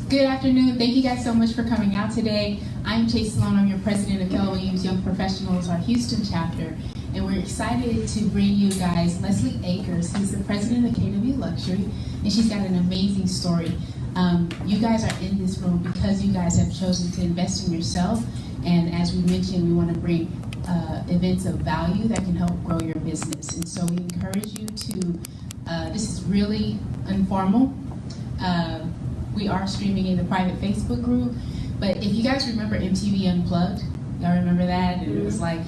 Good afternoon. Thank you guys so much for coming out today. I'm Sloan. I'm your president of KWYP's Young Professionals, our Houston chapter. And we're excited to bring you guys Lesli Akers, who's the president of KW Luxury, and she's got an amazing story. You guys are in this room because you guys have chosen to invest in yourself. And as we mentioned, we want to bring events of value that can help grow your business. And so we encourage you to, this is really informal. We are streaming in the private Facebook group, but if you guys remember MTV Unplugged, y'all remember that? And it was like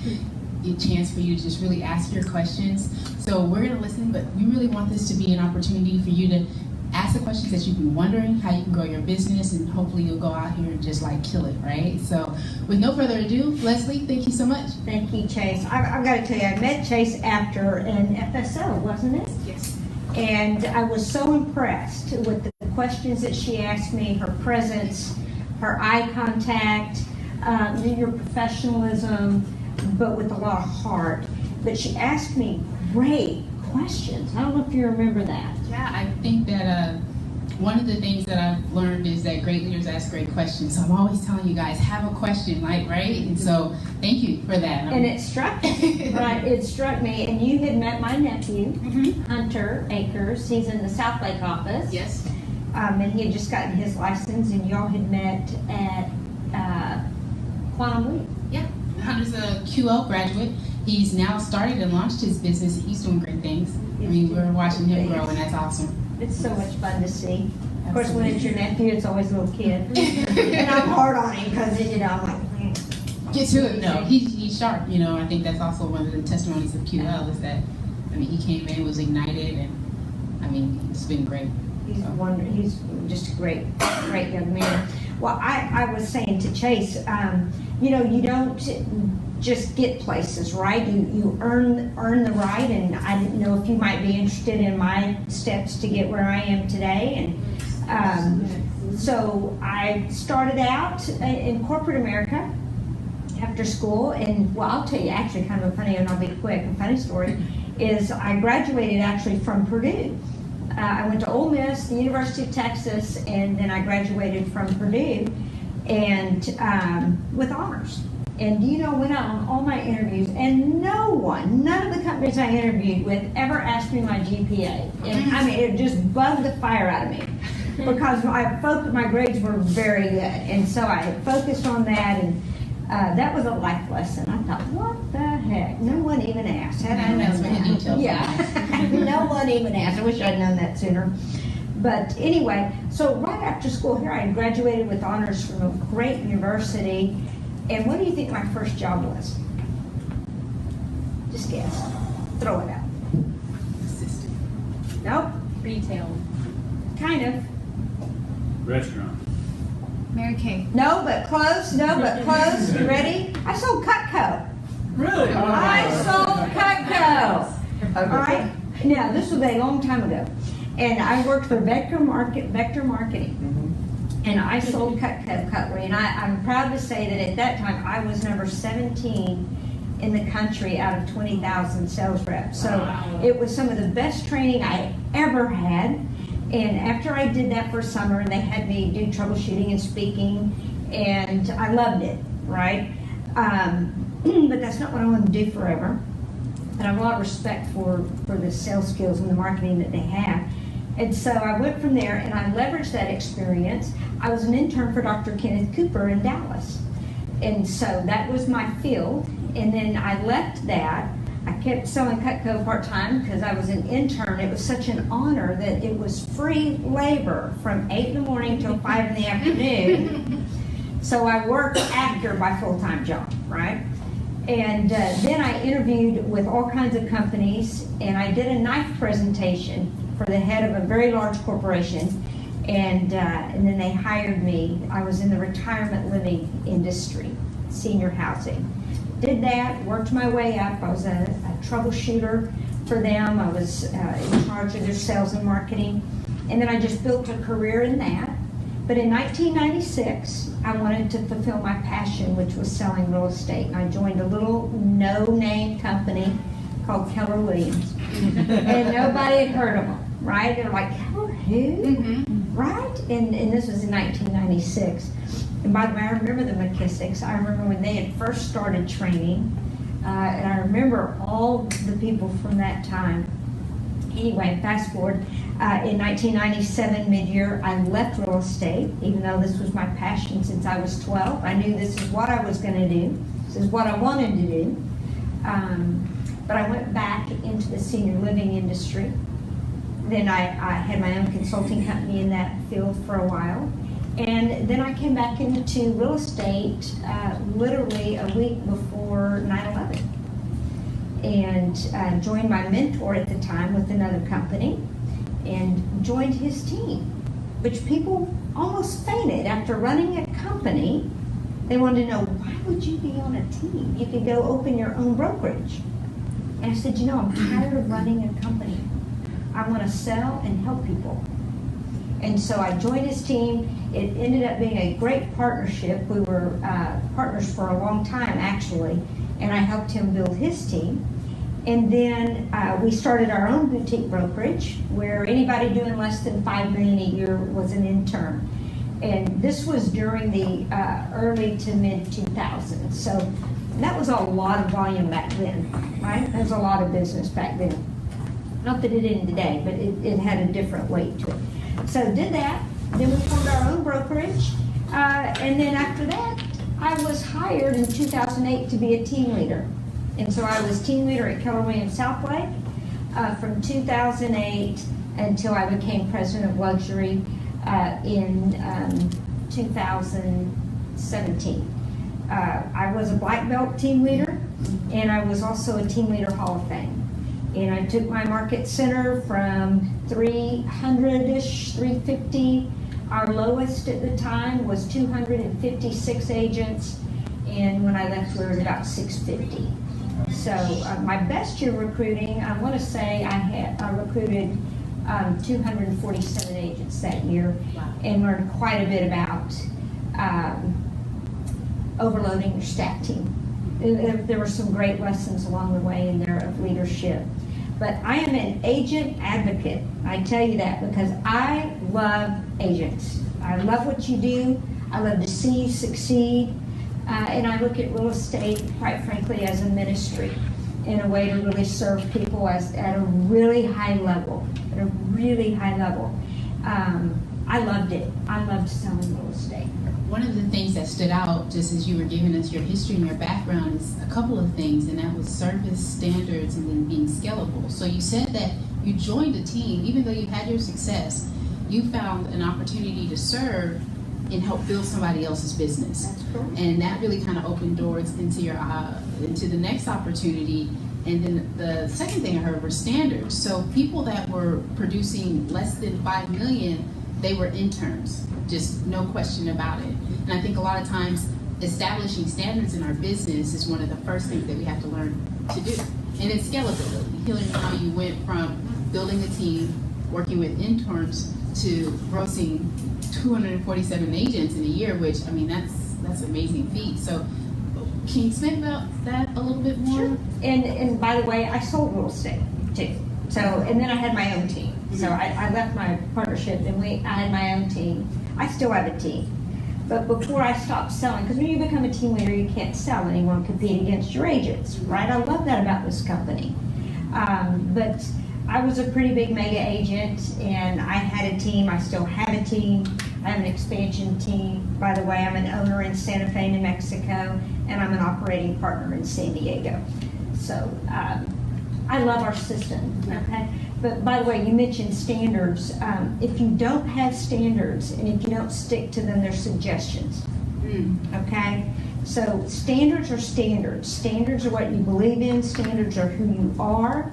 a chance for you to just really ask your questions. So we're gonna listen, but we really want this to be an opportunity for you to ask the questions that you've been wondering, how you can grow your business, and hopefully you'll go out here and just like kill it, right? So with no further ado, Lesli, thank you so much. Thank you, Chase. I've got to tell you, I met Chase after an FSO, wasn't it? Yes. And I was so impressed with the questions that she asked me, her presence, her eye contact, your professionalism, but with a lot of heart. But she asked me great questions. I don't know if you remember that. Yeah, I think that one of the things that I've learned is that great leaders ask great questions. So I'm always telling you guys, have a question, like, right? And so thank you for that. And it struck me, right? It struck me. And you had met my nephew, Hunter Akers. He's in the South Lake office. Yes. And he had just gotten his license, and y'all had met at Quantum Week. Yeah, Hunter's a QL graduate. He's now started and launched his business. He's doing great things. I mean, we're watching him grow, and that's awesome. It's so much fun to see. Of course, when it's your nephew, it's always a little kid. And I'm hard on him because, you know, I'm like, get to it. No, he's sharp. You know, I think that's also one of the testimonies of QL is that, I mean, he came in, was ignited, and I mean, it's been great. He's just a great young man. Well, I was saying to Chase, you know, you don't just get places, right? You earn the right, and I didn't know if you might be interested in my steps to get where I am today. And so I started out in corporate America after school, and well, I'll tell you actually kind of a funny, and I'll be quick, a funny story, is I graduated actually from Purdue. I went to Ole Miss, the University of Texas, and then I graduated from Purdue and with honors. And you know, went out on all my interviews, and none of the companies I interviewed with ever asked me my GPA. And I mean, it just bugged the fire out of me because my grades were very good. And so I focused on that, and that was a life lesson. I thought, what the heck? No one even asked. Had I known that. Yeah, no one even asked. I wish I'd known that sooner. But anyway, so right after school here, I graduated with honors from a great university. And what do you think my first job was? Just guess. Throw it out. Assistant. Nope. Retail. Kind of. Restaurant. Mary Kay. No, but close. No, but close. You ready? I sold Cutco. Really? I sold Cutco. All right. Now, this was a long time ago. And I worked for Vector Marketing. And I sold Cutco cutlery. And I'm proud to say that at that time, I was number 17 in the country out of 20,000 sales reps. So it was some of the best training I ever had. And after I did that for a summer, they had me do troubleshooting and speaking, and I loved it, right? But that's not what I want to do forever. And I have a lot of respect for the sales skills and the marketing that they have. And so I went from there, and I leveraged that experience. I was an intern for Dr. Kenneth Cooper in Dallas. And so that was my field. And then I left that. I kept selling Cutco part-time because I was an intern. It was such an honor that it was free labor from 8 in the morning till 5 in the afternoon. So I worked after my full-time job, right? And then I interviewed with all kinds of companies, and I did a knife presentation for the head of a very large corporation, and then they hired me. I was in the retirement living industry, senior housing. Did that, worked my way up. I was a troubleshooter for them. I was in charge of their sales and marketing. And then I just built a career in that. But in 1996, I wanted to fulfill my passion, which was selling real estate. And I joined a little no-name company called Keller. And nobody had heard of them, right? They're like, Keller who? Right? And this was in 1996. And by the way, I remember the McKissicks. I remember when they had first started training. And I remember all the people from that time. Anyway, fast forward, in 1997 mid-year, I left real estate, even though this was my passion since I was 12. I knew this is what I was going to do. This is what I wanted to do. But I went back into the senior living industry. Then I had my own consulting company in that field for a while. And then I came back into real estate literally a week before 9/11. And joined my mentor at the time with another company and joined his team, which people almost fainted after running a company. They wanted to know, why would you be on a team? You could go open your own brokerage. And I said, I'm tired of running a company. I want to sell and help people. And so I joined his team. It ended up being a great partnership. We were partners for a long time, actually, and I helped him build his team. And then we started our own boutique brokerage, where anybody doing less than $5 million a year was an intern. And this was during the early to mid 2000s. So that was a lot of volume back then, right? There was a lot of business back then. Not that it didn't today, but it had a different weight to it. So did that, then we formed our own brokerage, and then after that, I was hired in 2008 to be a team leader. And so I was team leader at KWYP Southlake from 2008 until I became president of luxury in 2017. I was a black belt team leader, and I was also a team leader Hall of Fame. And I took my market center from 300-ish, 350. Our lowest at the time was 256 agents. And when I left, we were at about 650. So my best year recruiting, I want to say I recruited 247 agents that year. Wow. And learned quite a bit about overloading your staff team. There were some great lessons along the way in there of leadership. But I am an agent advocate. I tell you that because I love agents. I love what you do. I love to see you succeed. And I look at real estate, quite frankly, as a ministry in a way to really serve people at a really high level. At a really high level. I loved it. I loved selling real estate. One of the things that stood out, just as you were giving us your history and your background, is a couple of things, and that was service standards and then being scalable. So you said that you joined a team, even though you had your success, you found an opportunity to serve and help build somebody else's business. That's cool. And that really kind of opened doors into your into the next opportunity. And then the second thing I heard were standards. So people that were producing less than 5 million, they were interns, just no question about it. And I think a lot of times establishing standards in our business is one of the first things that we have to learn to do. And it's scalability, hearing how you went from building a team, working with interns, to grossing 247 agents in a year, which, I mean, that's an amazing feat. So can you explain about that a little bit more? Sure. And by the way, I sold real estate too. So, and then I had my own team. So I left my partnership and I had my own team. I still have a team. But before I stopped selling, because when you become a team leader, you can't sell anymore and compete against your agents, right? I love that about this company. But I was a pretty big mega agent, and I had a team. I still have a team. I have an expansion team. By the way, I'm an owner in Santa Fe, New Mexico, and I'm an operating partner in San Diego. So I love our system, okay? But by the way, you mentioned standards. If you don't have standards and if you don't stick to them, they're suggestions, okay? So standards are standards. Standards are what you believe in. Standards are who you are.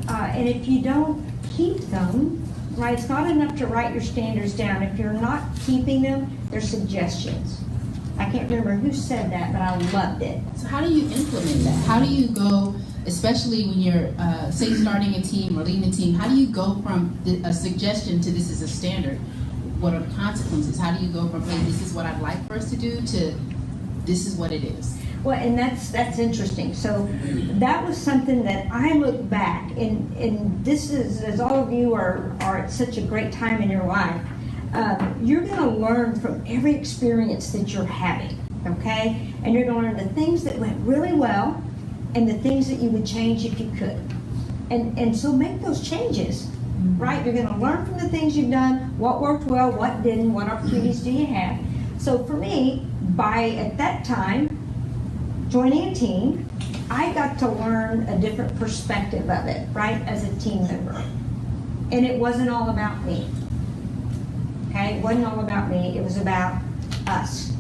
And if you don't keep them, right, it's not enough to write your standards down. If you're not keeping them, they're suggestions. I can't remember who said that, but I loved it. So how do you implement that? How do you go, especially when you're, say, starting a team or leading a team, how do you go from a suggestion to this is a standard? What are the consequences? How do you go from, hey, this is what I'd like for us to do, to this is what it is? Well, and that's interesting. So that was something that I look back, and this is, as all of you are at such a great time in your life, You're going to learn from every experience that you're having, okay? And you're going to learn the things that went really well and the things that you would change if you could. And so make those changes, right? You're going to learn from the things you've done, what worked well, what didn't, what opportunities do you have. So for me, at that time, joining a team, I got to learn a different perspective of it, right, as a team member. And it wasn't all about me. Okay, it wasn't all about me, it was about us.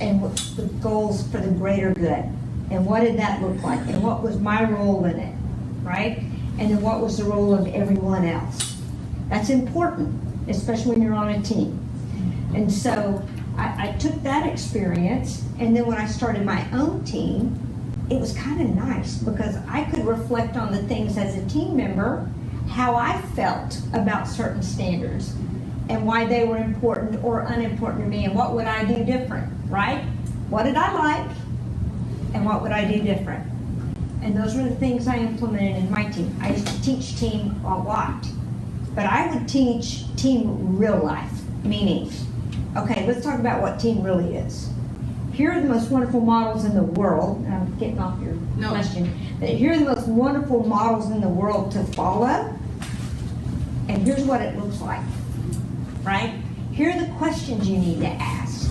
And what the goals for the greater good. And what did that look like? And what was my role in it, right? And then what was the role of everyone else? That's important, especially when you're on a team. And so I took that experience, and then when I started my own team, it was kind of nice because I could reflect on the things as a team member, how I felt about certain standards and why they were important or unimportant to me, and what would I do different, right? What did I like and what would I do different? And those were the things I implemented in my team. I used to teach team a lot, but I would teach team real life, meaning, okay, let's talk about what team really is. Here are the most wonderful models in the world. And I'm getting off your question. But here are the most wonderful models in the world to follow. And here's what it looks like, right? Here are the questions you need to ask.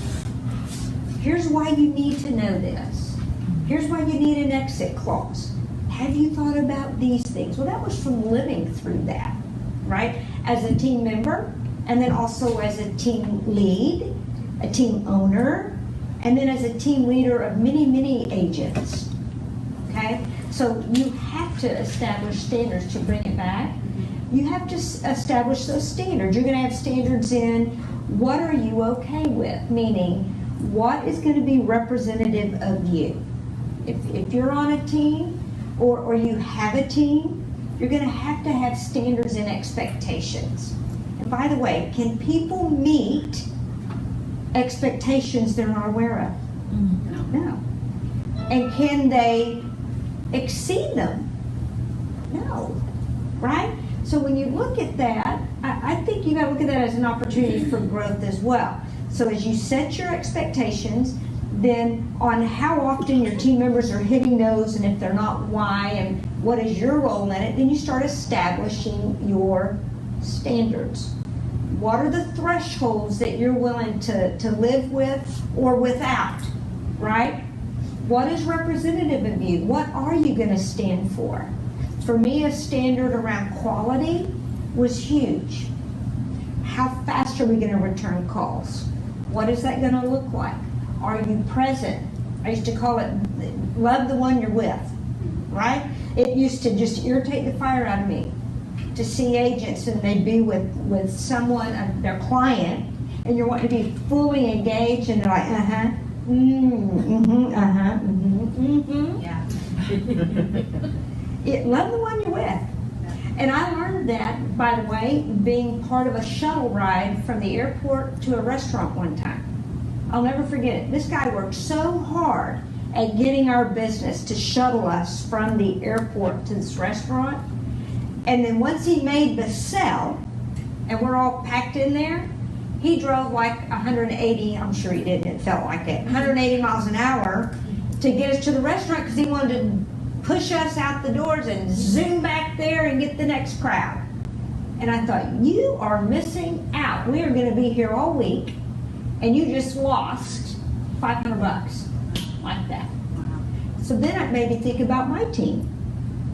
Here's why you need to know this. Here's why you need an exit clause. Have you thought about these things? Well, that was from living through that, right? As a team member, and then also as a team lead, a team owner, and then as a team leader of many, many agents, okay? So you have to establish standards to bring it back. You have to establish those standards. You're gonna have standards in what are you okay with, meaning what is gonna be representative of you. If you're on a team or you have a team, you're gonna have standards and expectations. And by the way, can people meet expectations they're not aware of? No. And can they exceed them? No. Right? So when you look at that, I think you gotta look at that as an opportunity for growth as well. So as you set your expectations, then on how often your team members are hitting those, and if they're not, why, and what is your role in it, then you start establishing your standards. What are the thresholds that you're willing to live with or without, right? What is representative of you? What are you going to stand for? For me, a standard around quality was huge. How fast are we going to return calls? What is that going to look like? Are you present? I used to call it love the one you're with, right? It used to just irritate the fire out of me to see agents and they'd be with someone, their client, and you're wanting to be fully engaged and they're like, yeah. Love the one you're with. And I learned that, by the way, being part of a shuttle ride from the airport to a restaurant one time. I'll never forget it. This guy worked so hard at getting our business to shuttle us from the airport to this restaurant. And then once he made the sell, and we're all packed in there, he drove like 180, I'm sure he did, it felt like it, 180 miles an hour to get us to the restaurant because he wanted to push us out the doors and zoom back there and get the next crowd. And I thought, you are missing out. We are going to be here all week, and you just lost $500 like that. Wow. So then it made me think about my team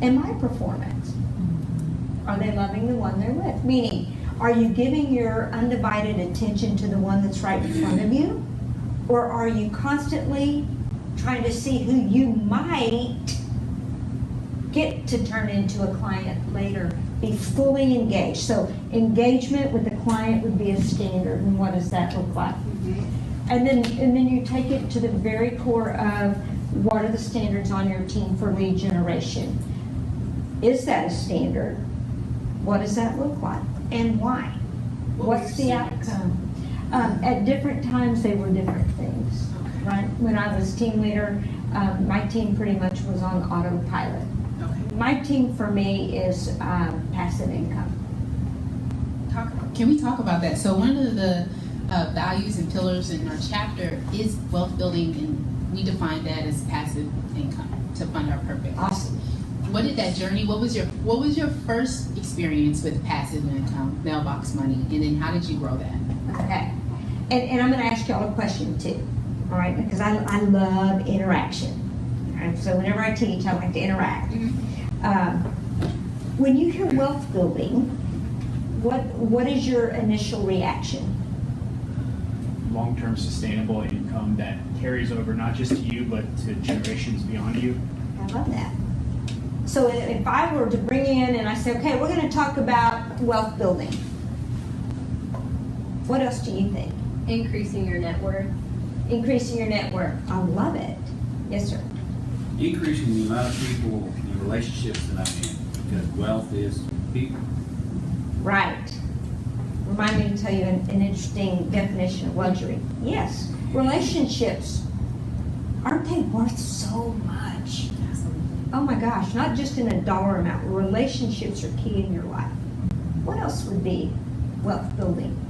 and my performance. Are they loving the one they're with? Meaning, are you giving your undivided attention to the one that's right in front of you? Or are you constantly trying to see who you might get to turn into a client later? Be fully engaged. So engagement with the client would be a standard, and what does that look like? And then you take it to the very core of what are the standards on your team for lead generation? Is that a standard? What does that look like? And why? What's the outcome? At different times they were different things, right? When I was team leader, my team pretty much was on autopilot. My team for me is passive income. Can we talk about that? So one of the values and pillars in our chapter is wealth building, and we define that as passive income to fund our purpose. Awesome. What did that journey? What was your first experience with passive income, mailbox money, and then how did you grow that? Okay. And I'm going to ask y'all a question too, all right? Because I love interaction. All right? So whenever I teach, I like to interact. When you hear wealth building, what is your initial reaction? Long-term sustainable income that carries over not just to you, but to generations beyond you. I love that. So if I were to bring in and I say, okay, we're going to talk about wealth building, what else do you think? Increasing your net worth. Increasing your net worth. I love it. Yes, sir. Increasing the amount of people and relationships that I'm in, because wealth is people. Right. Remind me to tell you an interesting definition of luxury. Yes, relationships, aren't they worth so much? Oh my gosh, not just in a dollar amount. Relationships are key in your life. What else would be wealth building?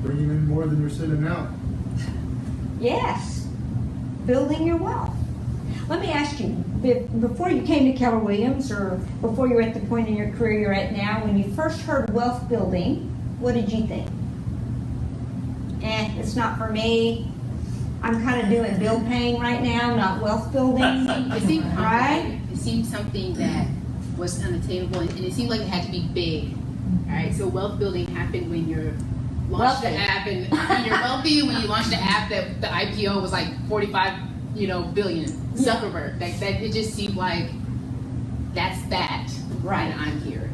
Bringing in more than you're sending out. Yes, building your wealth. Let me ask you, before you came to Keller Williams, or before you were at the point in your career you're at now, when you first heard wealth building, what did you think? It's not for me. I'm kind of doing bill paying right now, not wealth building. It seemed Right? It seemed something that was unattainable, and it seemed like it had to be big. All right, so wealth building happened when you're launched the Wealthy. app, and when you're wealthy, when you launched the app, that the IPO was like 45, billion. Zuckerberg. That it just seemed like that's that. Right. And I'm here.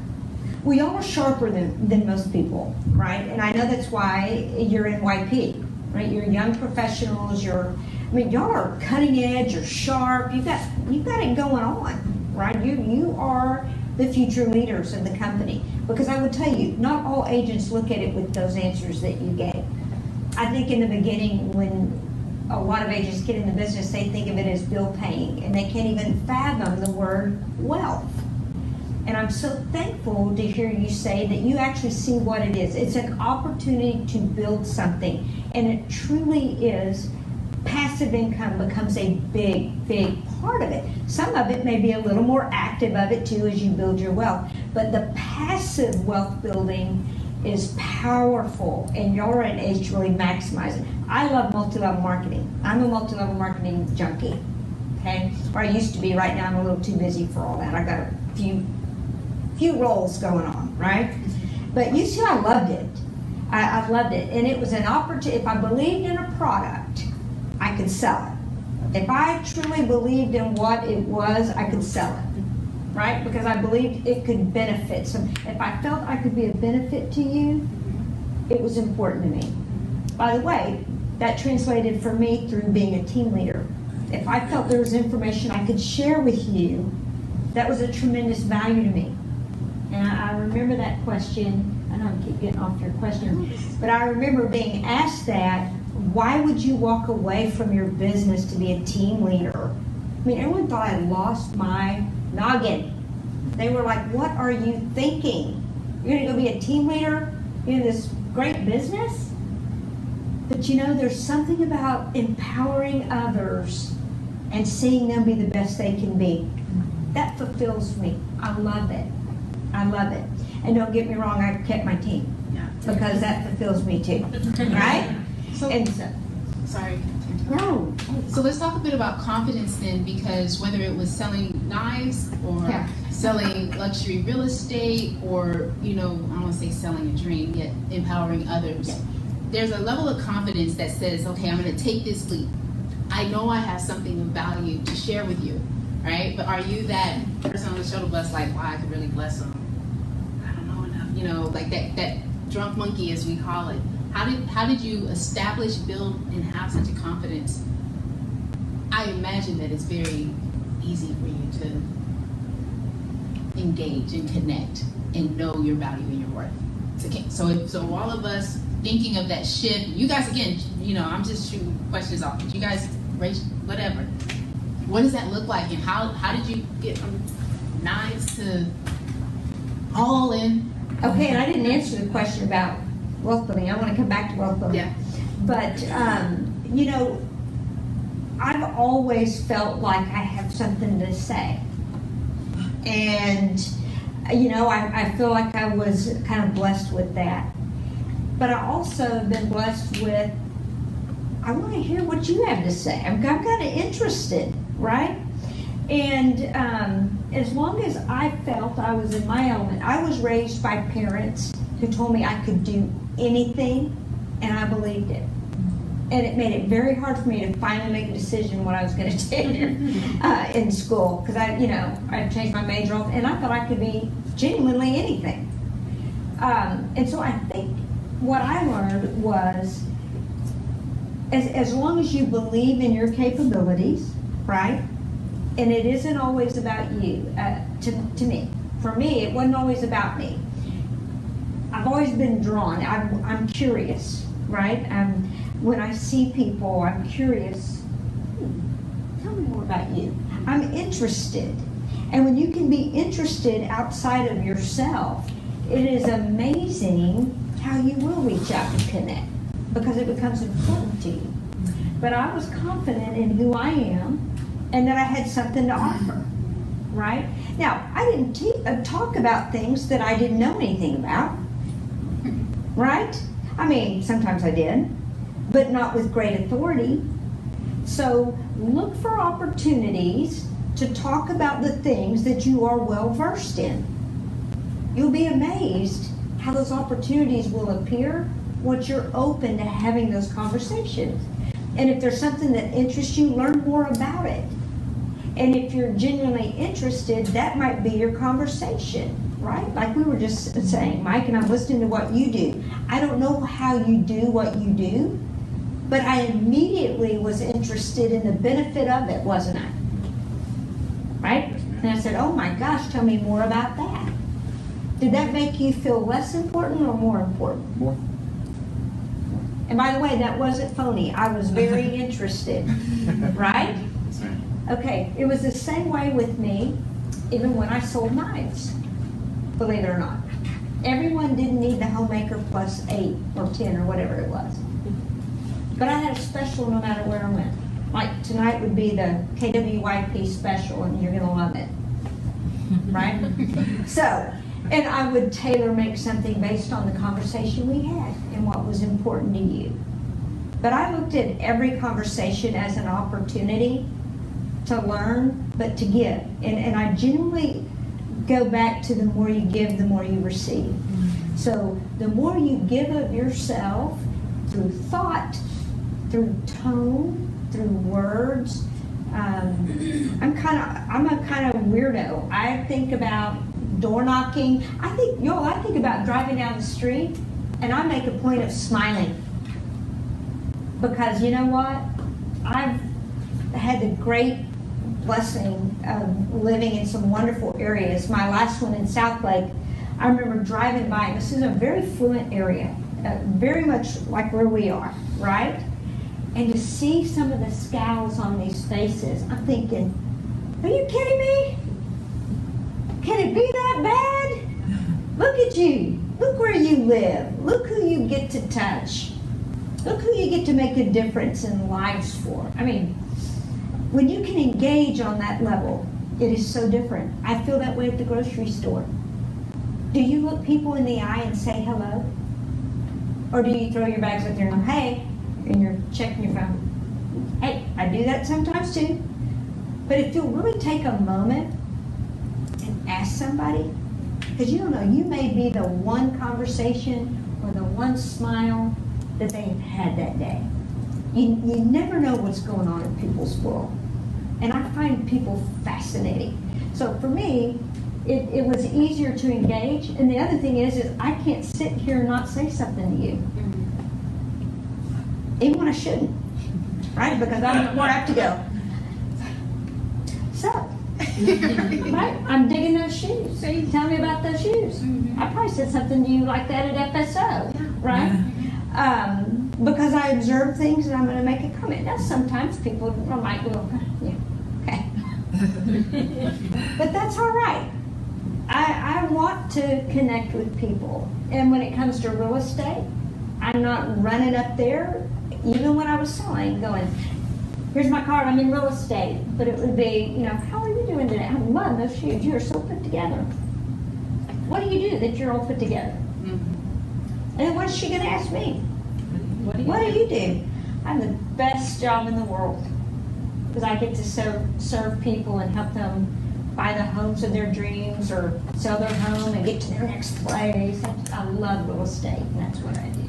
We all are sharper than most people, right? And I know that's why you're in YP, right? You're young professionals. Y'all are cutting edge. You're sharp. You've got it going on, right? You are the future leaders of the company. Because I would tell you, not all agents look at it with those answers that you gave. I think in the beginning, when a lot of agents get in the business, they think of it as bill paying, and they can't even fathom the word wealth. And I'm so thankful to hear you say that you actually see what it is. It's an opportunity to build something, and it truly is. Passive income becomes a big, big part of it. Some of it may be a little more active of it too as you build your wealth, but the passive wealth building is powerful, and you're at an age to really maximize it. I love multi-level marketing. I'm a multi-level marketing junkie, okay? Or I used to be. Right now I'm a little too busy for all that. I got a few roles going on, right? But you see, I loved it. I loved it, and it was an opportunity. If I believed in a product, I could sell it. If I truly believed in what it was, I could sell it, right? Because I believed it could benefit. So if I felt I could be a benefit to you, it was important to me. By the way, that translated for me through being a team leader. If I felt there was information I could share with you, that was a tremendous value to me. And I remember that question. I know I keep getting off your question, but I remember being asked that, why would you walk away from your business to be a team leader? I mean, everyone thought I lost my noggin. They were like, what are you thinking? You're gonna go be a team leader in this great business? But there's something about empowering others and seeing them be the best they can be. That fulfills me. I love it. I love it. And don't get me wrong, I've kept my team. Yeah. Because that fulfills me too. Right? Sorry. No. So let's talk a bit about confidence then, because whether it was selling knives or Yeah. selling luxury real estate, or I don't want to say selling a dream, yet empowering others. Yeah. There's a level of confidence that says, okay, I'm going to take this leap. I know I have something of value to share with you, right? But are you that person on the shuttle bus like, wow, I could really bless them? I don't know enough, like that drunk monkey, as we call it. How did you establish, build, and have such a confidence? I imagine that it's very easy for you to engage and connect and know your value and your worth. So all of us thinking of that shift, you guys, again, I'm just shooting questions off, but you guys, whatever. What does that look like, and how did you get from knives to all in Okay, and I didn't answer the question about wealth building. I want to come back to wealth building. Yeah. But, you know, I've always felt like I have something to say. And, you know, I feel like I was kind of blessed with that. But I also have been blessed with, I want to hear what you have to say. I'm kind of interested, right? And as long as I felt I was in my element, I was raised by parents who told me I could do anything, and I believed it. And it made it very hard for me to finally make a decision what I was going to do in school, because I changed my major, and I thought I could be genuinely anything. And so I think what I learned was, as long as you believe in your capabilities, right? And it isn't always about you, to me. For me, it wasn't always about me. I've always been drawn. I'm curious, right? When I see people, I'm curious. Tell me more about you. I'm interested. And when you can be interested outside of yourself, it is amazing how you will reach out and connect, because it becomes important to you. But I was confident in who I am and that I had something to offer, right? Now, I didn't talk about things that I didn't know anything about, right? I mean, sometimes I did, but not with great authority. So look for opportunities to talk about the things that you are well versed in. You'll be amazed how those opportunities will appear once you're open to having those conversations. And if there's something that interests you, learn more about it. And if you're genuinely interested, that might be your conversation, right? Like we were just saying, Mike, and I'm listening to what you do. I don't know how you do what you do, but I immediately was interested in the benefit of it, wasn't I? Right? And I said, oh my gosh, tell me more about that. Did that make you feel less important or more important? More. And by the way, that wasn't phony. I was very interested, right? That's right. Okay, it was the same way with me, even when I sold knives, believe it or not. Everyone didn't need the homemaker plus 8 or 10 or whatever it was. But I had a special no matter where I went. Like tonight would be the KWYP special, and you're gonna love it, right? So, and I would tailor make something based on the conversation we had and what was important to you. But I looked at every conversation as an opportunity to learn, but to give. And I genuinely go back to the more you give, the more you receive. So the more you give of yourself through thought, through tone, through words, I'm a kind of weirdo. I think about door knocking. I think about driving down the street, and I make a point of smiling. Because you know what? I've had the great blessing of living in some wonderful areas. My last one in South Lake, I remember driving by. This is a very fluent area, very much like where we are, right? And to see some of the scowls on these faces, I'm thinking, are you kidding me? Can it be that bad? Look at you. Look where you live. Look who you get to touch. Look who you get to make a difference in lives for. I mean, when you can engage on that level, it is so different. I feel that way at the grocery store. Do you look people in the eye and say hello? Or do you throw your bags up there and go, hey, and you're checking your phone? Hey, I do that sometimes too. But if you'll really take a moment and ask somebody, because you don't know, you may be the one conversation or the one smile that they've had that day. You never know what's going on in people's world. And I find people fascinating. So for me, it was easier to engage. And the other thing is I can't sit here and not say something to you. Even when I shouldn't, right? Because I have more to go. So, right? I'm digging those shoes. So you tell me about those shoes. I probably said something to you like that at FSO, right? Because I observe things and I'm going to make a comment. Now, sometimes people might go, yeah, okay. But that's all right. I want to connect with people. And when it comes to real estate, I'm not running up there, even when I was selling, going, here's my card, I'm in real estate. But it would be, how are you doing today? I'm loving those shoes, you are so put together. What do you do that you're all put together? And then what's she gonna ask me? What do you do? I have the best job in the world. Because I get to serve people and help them buy the homes of their dreams or sell their home and get to their next place. I love real estate, and that's what I do.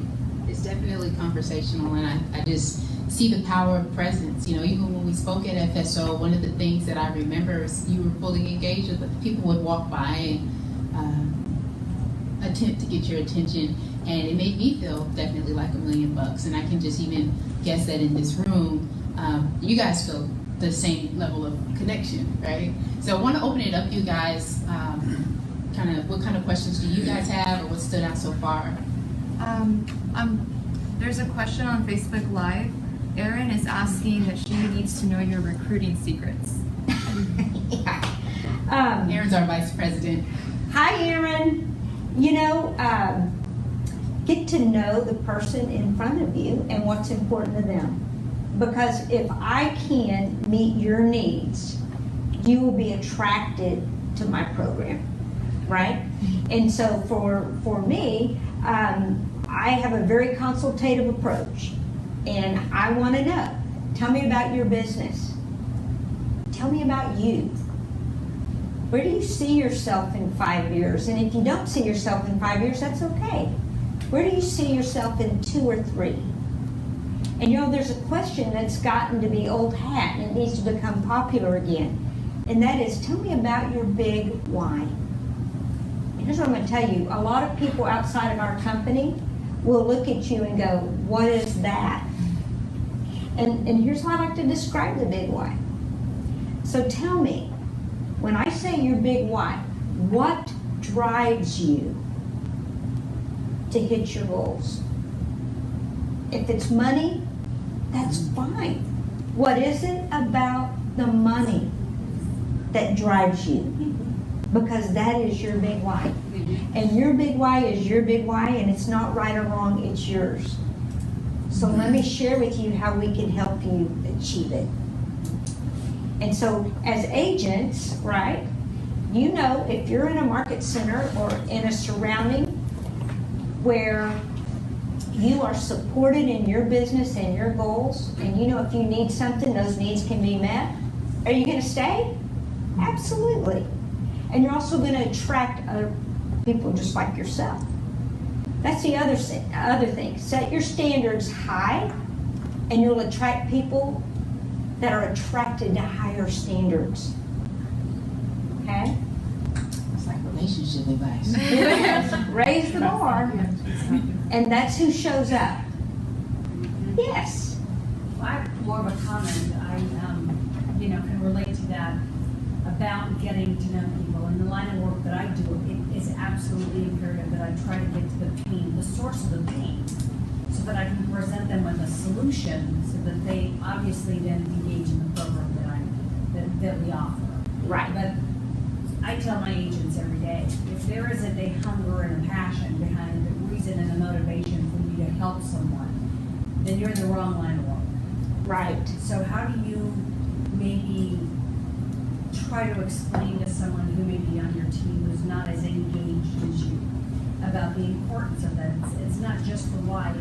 It's definitely conversational, and I just see the power of presence. Even when we spoke at FSO, one of the things that I remember is you were fully engaged with it. People would walk by and attempt to get your attention, and it made me feel definitely like $1 million. And I can just even guess that in this room, you guys feel the same level of connection, right? So I want to open it up, you guys. What kind of questions do you guys have, or what stood out so far? There's a question on Facebook Live. Erin is asking that she needs to know your recruiting secrets. Erin's our vice president. Hi, Erin. Get to know the person in front of you and what's important to them. Because if I can meet your needs, you will be attracted to my program, right? And so for me, I have a very consultative approach, and I want to know. Tell me about your business. Tell me about you. Where do you see yourself in 5 years? And if you don't see yourself in 5 years, that's okay. Where do you see yourself in 2 or 3? And there's a question that's gotten to be old hat and it needs to become popular again. And that is, tell me about your big why. And here's what I'm going to tell you. A lot of people outside of our company will look at you and go, what is that? And here's how I like to describe the big why. So tell me, when I say your big why, what drives you to hit your goals? If it's money, that's fine. What is it about the money that drives you? Because that is your big why. And your big why is your big why, and it's not right or wrong, it's yours. So let me share with you how we can help you achieve it. And so as agents, right, if you're in a market center or in a surrounding where you are supported in your business and your goals, and if you need something, those needs can be met, are you going to stay? Absolutely. And you're also going to attract other people just like yourself. That's the other thing. Set your standards high, and you'll attract people that are attracted to higher standards. Okay? It's like relationship advice. Yes. Raise the bar. And that's who shows up. Yes. I have more of a comment. I, can relate to that about getting to know people. In the line of work that I do, it is absolutely imperative that I try to get to the pain, the source of the pain, so that I can present them with a solution, so that they obviously then engage in the program that we offer. Right. But I tell my agents every day, if there isn't a hunger and a passion behind the reason and the motivation for you to help someone, then you're in the wrong line of work. Right. So how do you maybe try to explain to someone who may be on your team who's not as engaged as you about the importance of that? It's not just the why,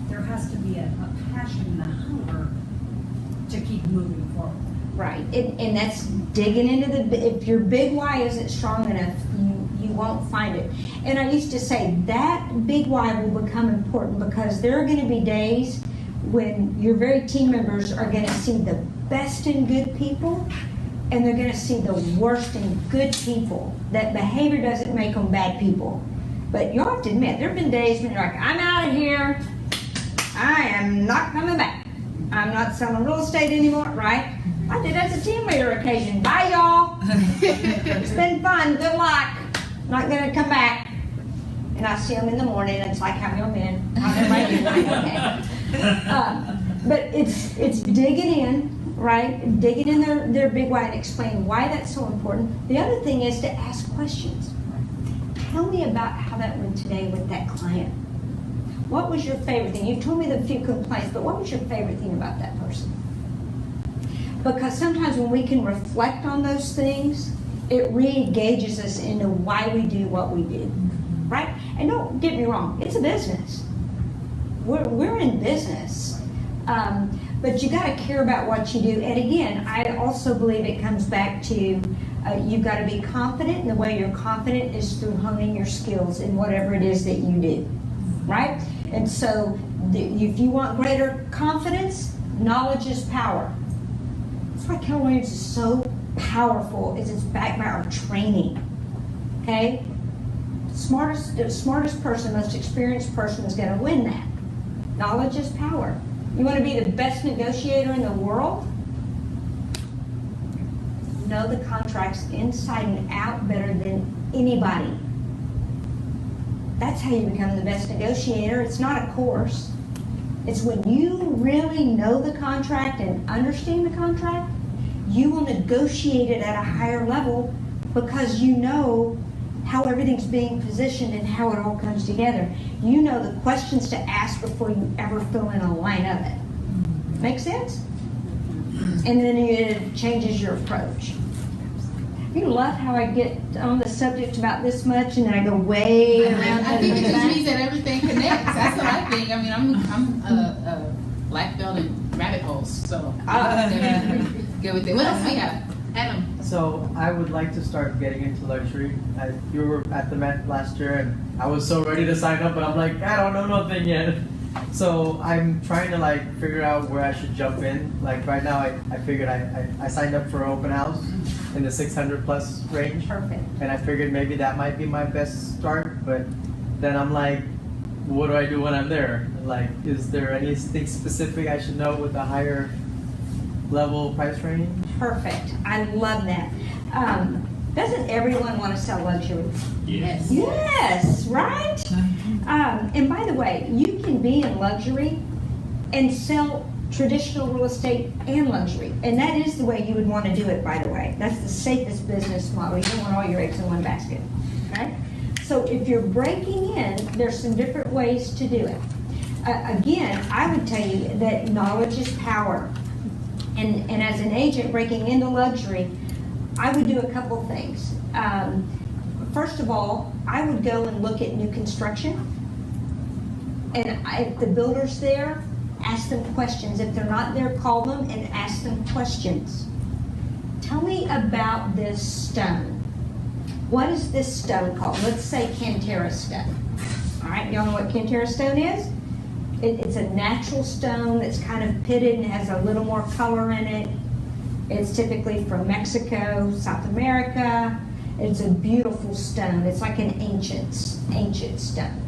there has to be a passion and a hunger to keep moving forward. Right. And that's digging into if your big why isn't strong enough, you won't find it. And I used to say that big why will become important because there are going to be days when your very team members are going to see the best in good people, and they're going to see the worst in good people. That behavior doesn't make them bad people. But you have to admit, there have been days when you're like, I'm out of here. I am not coming back. I'm not selling real estate anymore, right? I did as a team leader occasion. Bye, y'all. It's been fun. Good luck. Not going to come back. And I see them in the morning, and it's like, how y'all been? How's everybody doing? Okay. But it's digging in, right? Digging in their big why and explaining why that's so important. The other thing is to ask questions. tell me about how that went today with that client. What was your favorite thing? You told me the few complaints, but what was your favorite thing about that person? Because sometimes when we can reflect on those things, it re-engages us into why we do what we do, right? And don't get me wrong, it's a business. We're in business. But you got to care about what you do. And again, I also believe it comes back to you've got to be confident, and the way you're confident is through honing your skills in whatever it is that you do, right? And so if you want greater confidence, knowledge is power. That's why KWYPHouston is so powerful, is it's backed by our training, okay? The smartest person, most experienced person is going to win that. Knowledge is power. You want to be the best negotiator in the world? Know the contracts inside and out better than anybody. That's how you become the best negotiator. It's not a course. It's when you really know the contract and understand the contract, you will negotiate it at a higher level because you know how everything's being positioned and how it all comes together. You know the questions to ask before you ever fill in a line of it. Make sense? And then it changes your approach. You love how I get on the subject about this much and then I go way around. I think it just means that everything connects. That's what I think. I mean, I'm a black belt in rabbit holes, so definitely good with it. What else we have? Adam. So I would like to start getting into luxury. You were at the Met last year, and I was so ready to sign up, but I'm like, I don't know nothing yet. So I'm trying to like figure out where I should jump in. Like right now, I figured I signed up for an open house in the 600 plus range. Perfect. And I figured maybe that might be my best start, but then I'm like, what do I do when I'm there? Like, is there anything specific I should know with a higher level price range? Perfect. I love that. Doesn't everyone want to sell luxury? Yes. Yes, right? And by the way, you can be in luxury and sell traditional real estate and luxury. And that is the way you would want to do it, by the way. That's the safest business model. You don't want all your eggs in one basket, right? So if you're breaking in, there's some different ways to do it. Again, I would tell you that knowledge is power. And as an agent breaking into luxury, I would do a couple things. First of all, I would go and look at new construction. And if the builder's there, ask them questions. If they're not there, call them and ask them questions. Tell me about this stone. What is this stone called? Let's say Cantera stone. All right, y'all know what Cantera stone is? It's a natural stone that's kind of pitted and has a little more color in it. It's typically from Mexico, South America. It's a beautiful stone. It's like an ancient stone.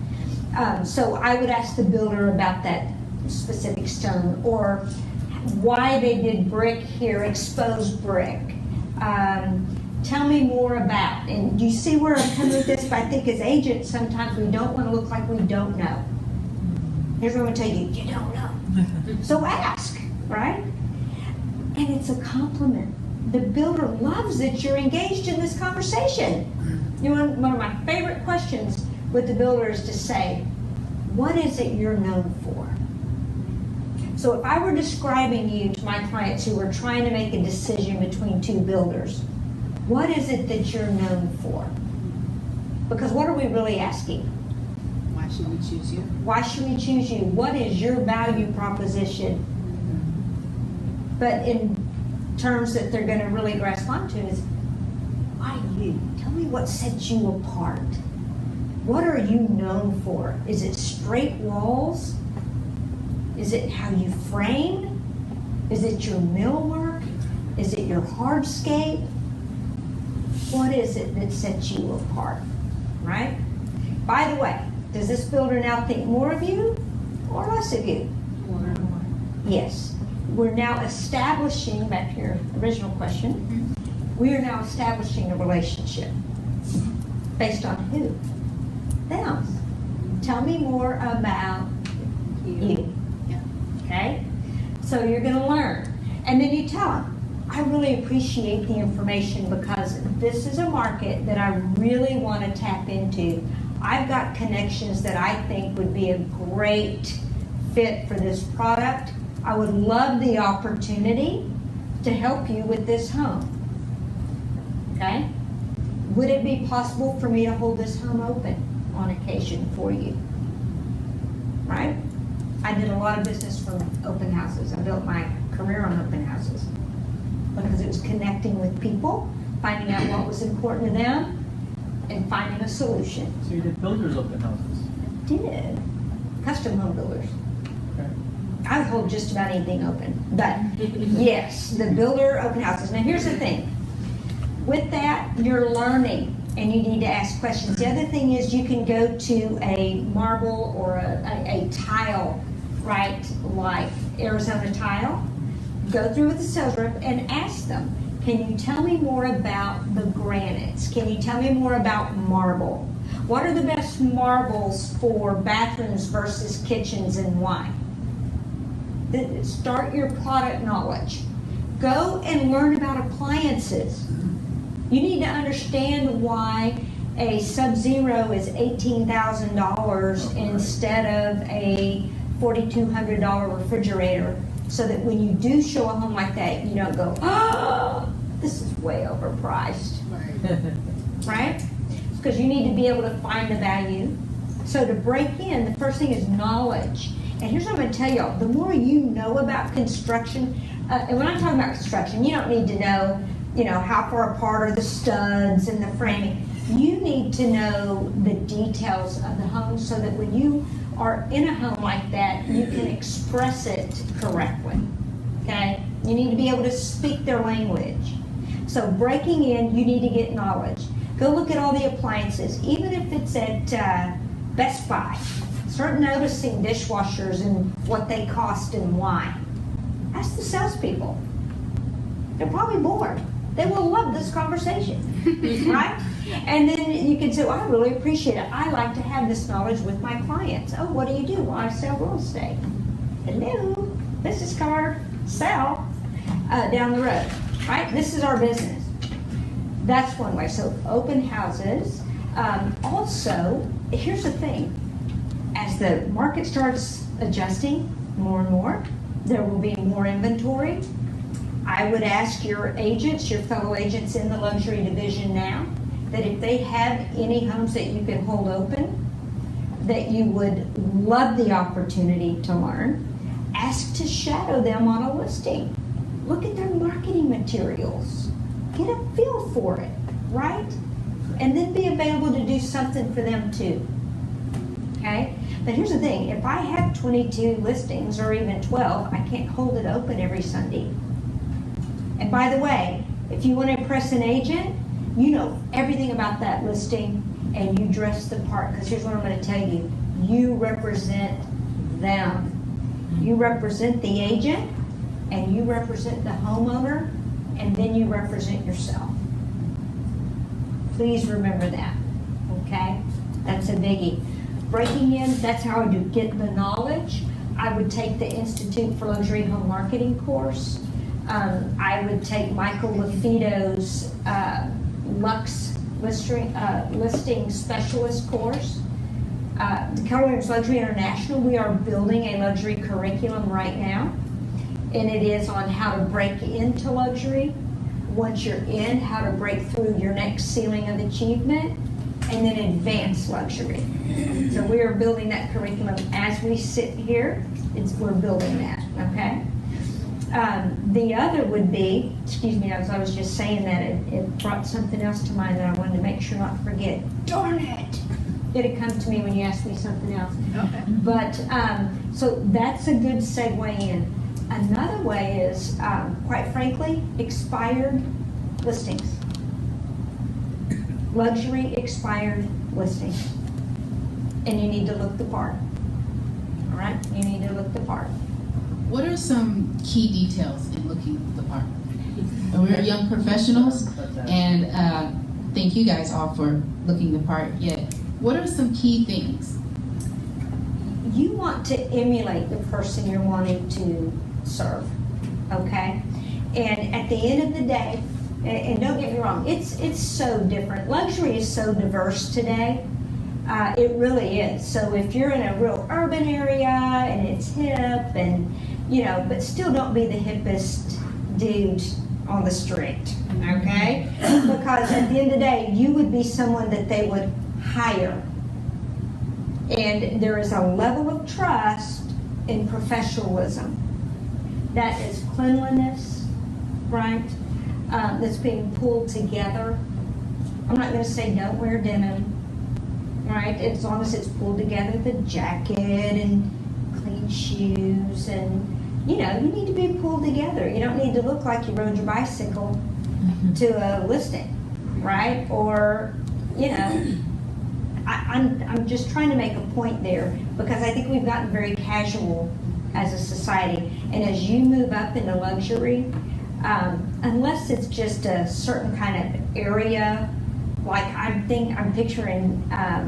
So I would ask the builder about that specific stone, or why they did brick here, exposed brick. Tell me more about, and do you see where I'm coming with this? But I think as agents, sometimes we don't want to look like we don't know. Here's what I'm going to tell you, you don't know. So ask, right? And it's a compliment. The builder loves that you're engaged in this conversation. You know, one of my favorite questions with the builder is to say, what is it you're known for? So if I were describing you to my clients who were trying to make a decision between two builders, what is it that you're known for? Because what are we really asking? Why should we choose you? Why should we choose you? What is your value proposition? But in terms that they're going to really grasp onto is, why you? Tell me what sets you apart. What are you known for? Is it straight walls? Is it how you frame? Is it your millwork? Is it your hardscape? What is it that sets you apart, right? By the way, does this builder now think more of you or less of you? More. Yes. We're now establishing, back to your original question, we are now establishing a relationship. Based on who? Them. Tell me more about you. Yeah. Okay? So you're going to learn. And then you tell them, I really appreciate the information because this is a market that I really want to tap into. I've got connections that I think would be a great fit for this product. I would love the opportunity to help you with this home. Okay? Would it be possible for me to hold this home open on occasion for you? Right? I did a lot of business from open houses. I built my career on open houses because it was connecting with people, finding out what was important to them, and finding a solution. So you did builders open houses? I did. Custom home builders. Okay. I hold just about anything open, but yes, the builder open houses. Now here's the thing. With that, you're learning and you need to ask questions. The other thing is you can go to a marble or a tile, right, like Arizona tile, go through with the sales rep and ask them, can you tell me more about the granites? Can you tell me more about marble? What are the best marbles for bathrooms versus kitchens and why? Start your product knowledge. Go and learn about appliances. You need to understand why a Sub-Zero is $18,000 instead of a $4,200 refrigerator, so that when you do show a home like that, you don't go, oh, this is way overpriced. Right? Because you need to be able to find the value. So to break in, the first thing is knowledge. And here's what I'm going to tell y'all. The more you know about construction, and when I'm talking about construction, you don't need to know, how far apart are the studs and the framing. You need to know the details of the home so that when you are in a home like that, you can express it correctly. Okay? You need to be able to speak their language. So breaking in, you need to get knowledge. Go look at all the appliances, even if it's at Best Buy. Start noticing dishwashers and what they cost and why. Ask the salespeople. They're probably bored. They will love this conversation, right? And then you can say, well, I really appreciate it. I like to have this knowledge with my clients. Oh, what do you do? Well, I sell real estate. Hello, business card, sell, down the road, right? This is our business. That's one way. So open houses. Also, here's the thing. As the market starts adjusting more and more, there will be more inventory. I would ask your agents, your fellow agents in the luxury division now, that if they have any homes that you can hold open, that you would love the opportunity to learn. Ask to shadow them on a listing. Look at their marketing materials. Get a feel for it, right? And then be available to do something for them too. Okay? But here's the thing, if I have 22 listings or even 12, I can't hold it open every Sunday. And by the way, if you want to impress an agent, you know everything about that listing and you dress the part, because here's what I'm going to tell you. You represent them. You represent the agent and you represent the homeowner, and then you represent yourself. Please remember that, okay? That's a biggie. Breaking in, that's how I do get the knowledge. I would take the Institute for Luxury Home Marketing course. I would take Michael LaFido's Lux Listing Specialist course. The KWYP Luxury International, we are building a luxury curriculum right now. And it is on how to break into luxury. Once you're in, how to break through your next ceiling of achievement. And then advanced luxury. So we are building that curriculum as we sit here. We're building that, okay? The other would be, excuse me, as I was just saying that, it brought something else to mind that I wanted to make sure not to forget. Darn it! It'll come to me when you ask me something else. Okay. But, so that's a good segue in. Another way is, quite frankly, expired listings. Luxury expired listings. And you need to look the part. All right? You need to look the part. What are some key details in looking the part? And we're young professionals, and thank you guys all for looking the part. Yet, what are some key things? You want to emulate the person you're wanting to serve, okay? And at the end of the day, and don't get me wrong, it's so different. Luxury is so diverse today. It really is. So if you're in a real urban area and it's hip and, but still don't be the hippest dude on the street, okay? Because at the end of the day, you would be someone that they would hire. And there is a level of trust in professionalism. That is cleanliness, right? That's being pulled together. I'm not going to say don't wear denim, right? As long as it's pulled together, the jacket and clean shoes and, you need to be pulled together. You don't need to look like you rode your bicycle to a listing, right? Or, I'm just trying to make a point there because I think we've gotten very casual as a society. And as you move up into luxury, unless it's just a certain kind of area, like I'm picturing I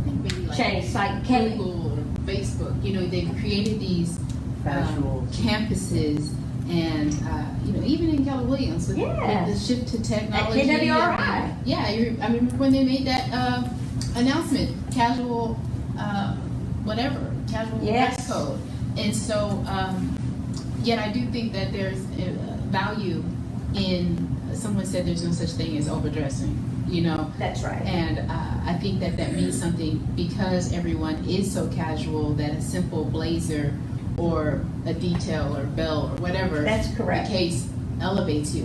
think maybe like Chase, like Kelly. Google or Facebook, they've created these Casual. campuses and, even in Keller Williams with the shift to technology. At KWYP. Yeah, I remember when they made that announcement, casual, casual Yes. dress code. And so, yet I do think that there's value in, someone said there's no such thing as overdressing, That's right. And I think that means something because everyone is so casual that a simple blazer or a detail or belt or whatever That's correct. the case elevates you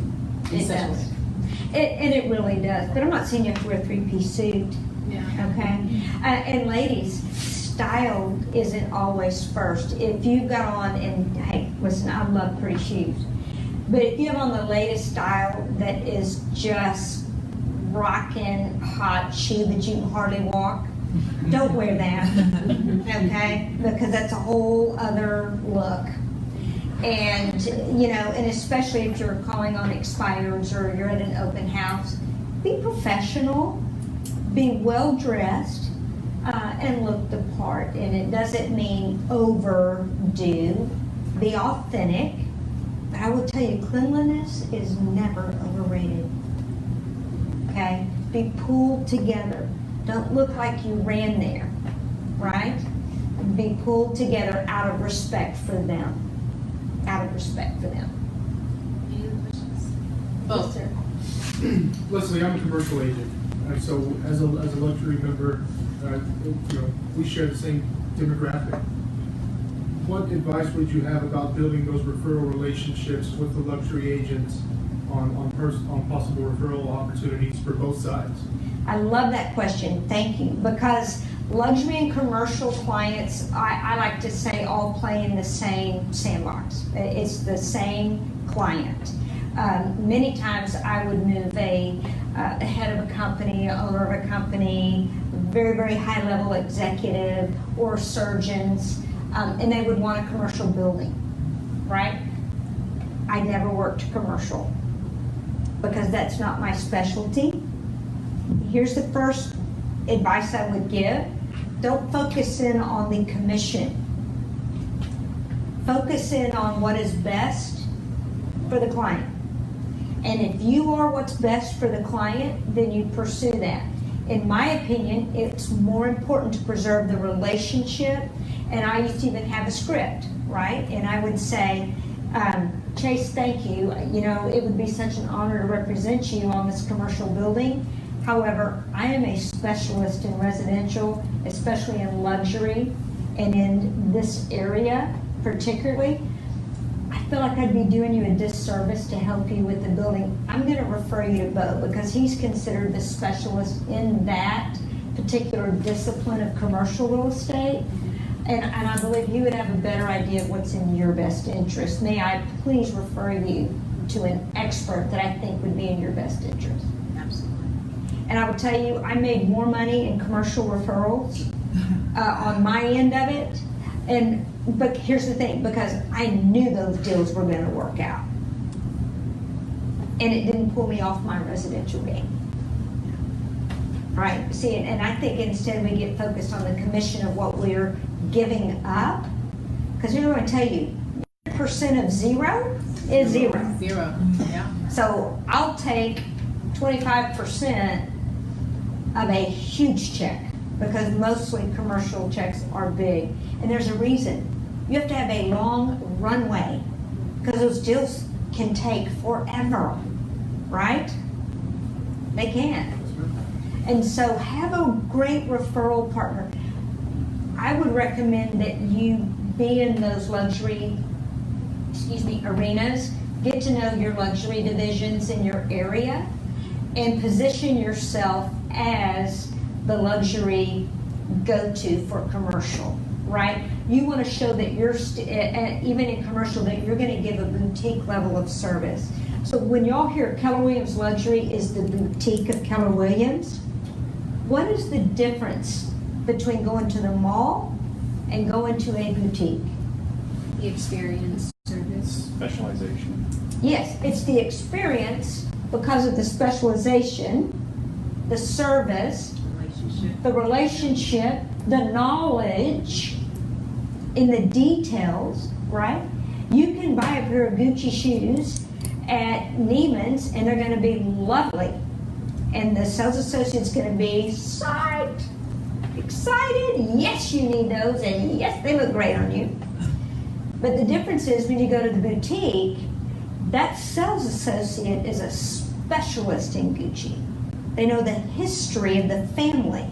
in It such a does. way. And it really does. But I'm not saying you have to wear a three-piece suit, Yeah. okay? And ladies, style isn't always first. If you've got on, and hey, listen, I love pretty shoes, but if you have on the latest style that is just rockin' hot shoe that you can hardly walk, don't wear that, okay? Because that's a whole other look. And, and especially if you're calling on expireds or you're at an open house, be professional, be well-dressed, and look the part. And it doesn't mean overdo, be authentic. But I will tell you, cleanliness is never overrated, okay? Be pulled together. Don't look like you ran there, right? Be pulled together out of respect for them. Out of respect for them. Any other questions? Both. Leslie, I'm a commercial agent, so as a luxury member, we share the same demographic. What advice would you have about building those referral relationships with the luxury agents on possible referral opportunities for both sides? I love that question, thank you, because luxury and commercial clients, I like to say, all play in the same sandbox. It's the same client. Many times I would move a head of a company, owner of a company, very, very high-level executive or surgeons, and they would want a commercial building, right? I never worked commercial because that's not my specialty. Here's the first advice I would give. Don't focus in on the commission. Focus in on what is best for the client. And if you are what's best for the client, then you pursue that. In my opinion, it's more important to preserve the relationship. And I used to even have a script, right? And I would say, Chase, thank you. It would be such an honor to represent you on this commercial building. However, I am a specialist in residential, especially in luxury, and in this area particularly. I feel like I'd be doing you a disservice to help you with the building. I'm going to refer you to Bo because he's considered the specialist in that particular discipline of commercial real estate. And I believe he would have a better idea of what's in your best interest. May I please refer you to an expert that I think would be in your best interest? Absolutely. And I will tell you, I made more money in commercial referrals on my end of it. But here's the thing, because I knew those deals were going to work out. And it didn't pull me off my residential game. Right? See, and I think instead we get focused on the commission of what we're giving up. Because here's what I tell you, you're 25% of zero is zero. Zero, yeah. So I'll take 25% of a huge check, because mostly commercial checks are big. And there's a reason. You have to have a long runway, because those deals can take forever, right? They can. And so have a great referral partner. I would recommend that you be in those luxury, arenas, get to know your luxury divisions in your area, and position yourself as the luxury go-to for commercial, right? You want to show that you're, even in commercial, that you're going to give a boutique level of service. So when y'all hear Keller Williams Luxury is the boutique of Keller Williams, what is the difference between going to the mall and going to a boutique? The experience, service. Specialization. Yes, it's the experience because of the specialization, the service, the relationship, the knowledge in the details, right? You can buy a pair of Gucci shoes at Neiman's and they're going to be lovely. And the sales associate's going to be psyched, excited. Yes, you need those, and yes, they look great on you. But the difference is when you go to the boutique, that sales associate is a specialist in Gucci. They know the history of the family.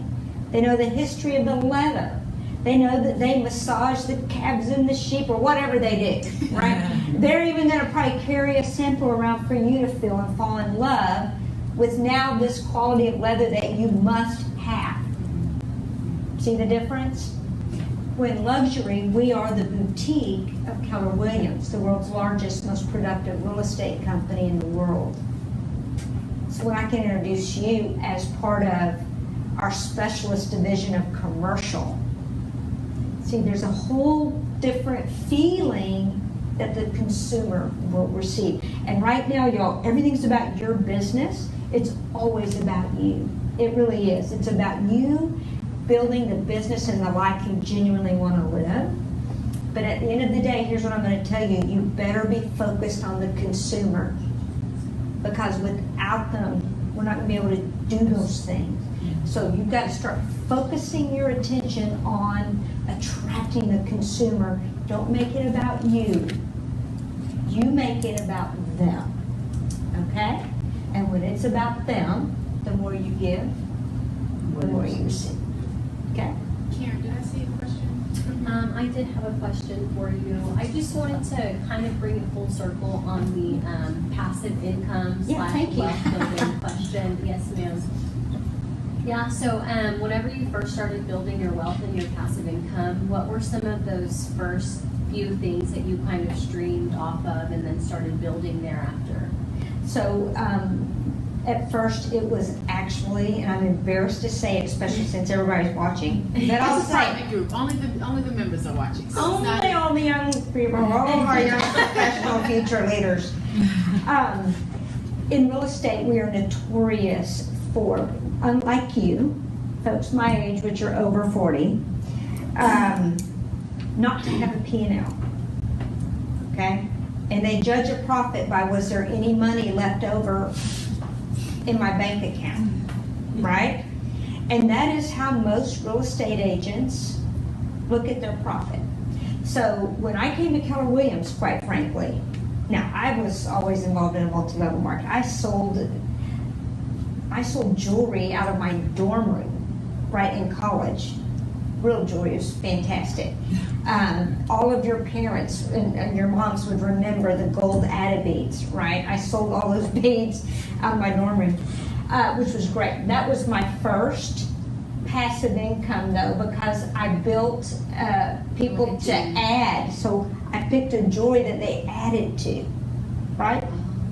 They know the history of the leather. They know that they massage the calves and the sheep or whatever they do, right? They're even going to probably carry a sample around for you to feel and fall in love with now this quality of leather that you must have. See the difference? When luxury, we are the boutique of Keller Williams, the world's largest, most productive real estate company in the world. So when I can introduce you as part of our specialist division of commercial, see, there's a whole different feeling that the consumer will receive. And right now, y'all, everything's about your business. It's always about you. It really is. It's about you building the business and the life you genuinely want to live. But at the end of the day, here's what I'm going to tell you. You better be focused on the consumer, because without them, we're not going to be able to do those things. So you've got to start focusing your attention on attracting the consumer. Don't make it about you. You make it about them, okay? And when it's about them, the more you give, the more you receive, okay? Karen, did I see a question? I did have a question for you. I just wanted to kind of bring it full circle on the passive income Yeah, thank you. wealth building question. Yes, ma'am. Yeah, so whenever you first started building your wealth and your passive income, what were some of those first few things that you kind of streamed off of and then started building thereafter? So at first it was actually, and I'm embarrassed to say it, especially since everybody's watching, but I'll It's a say, private group. Only the members are watching. So it's not- only all the young people, all of our young professional future leaders. In real estate, we are notorious for, unlike you, folks my age, which are over 40, not to have a P&L, okay? And they judge a profit by, was there any money left over in my bank account, right? And that is how most real estate agents look at their profit. So when I came to Keller Williams, quite frankly, now I was always involved in a multi-level market. I sold jewelry out of my dorm room, right, in college. Real jewelry is fantastic. All of your parents and your moms would remember the gold Ada beads, right? I sold all those beads out of my dorm room, which was great. That was my first passive income, though, because I built people to add. So I picked a jewelry that they added to, right?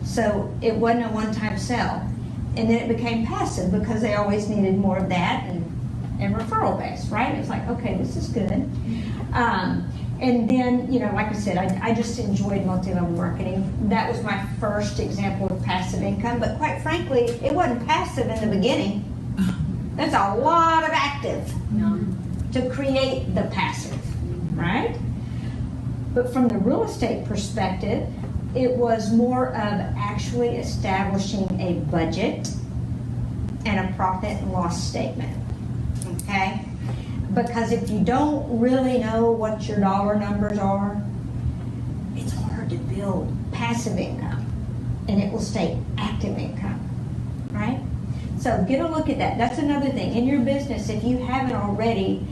So it wasn't a one-time sell. And then it became passive because they always needed more of that and referral based, right? It's like, okay, this is good. And then, you know, like I said, I just enjoyed multi-level marketing. That was my first example of passive income, but quite frankly, it wasn't passive in the beginning. There's a lot of active to create the passive, right? But from the real estate perspective, it was more of actually establishing a budget and a profit and loss statement, okay? Because if you don't really know what your dollar numbers are, it's hard to build passive income, and it will stay active income, right? So get a look at that. That's another thing. In your business, if you haven't already,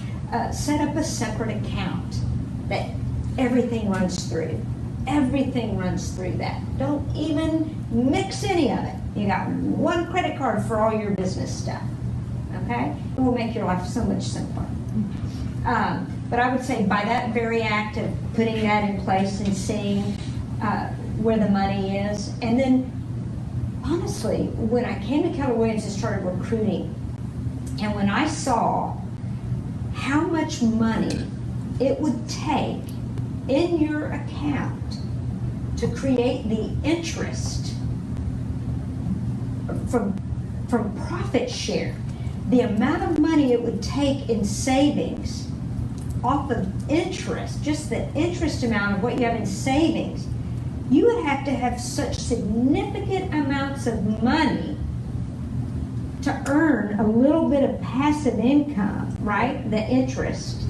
set up a separate account that everything runs through. Everything runs through that. Don't even mix any of it. You got one credit card for all your business stuff, okay? It will make your life so much simpler. But I would say by that very act of putting that in place and seeing where the money is, and then honestly, when I came to Keller Williams and started recruiting, and when I saw how much money it would take in your account to create the interest from profit share, the amount of money it would take in savings off of interest, just the interest amount of what you have in savings, you would have to have such significant amounts of money to earn a little bit of passive income, right? The interest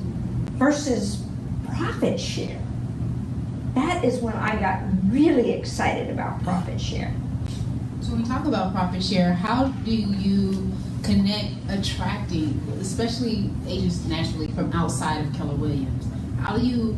versus profit share. That is when I got really excited about profit share. So when we talk about profit share, how do you connect attracting, especially agents nationally from outside of Keller Williams? How do you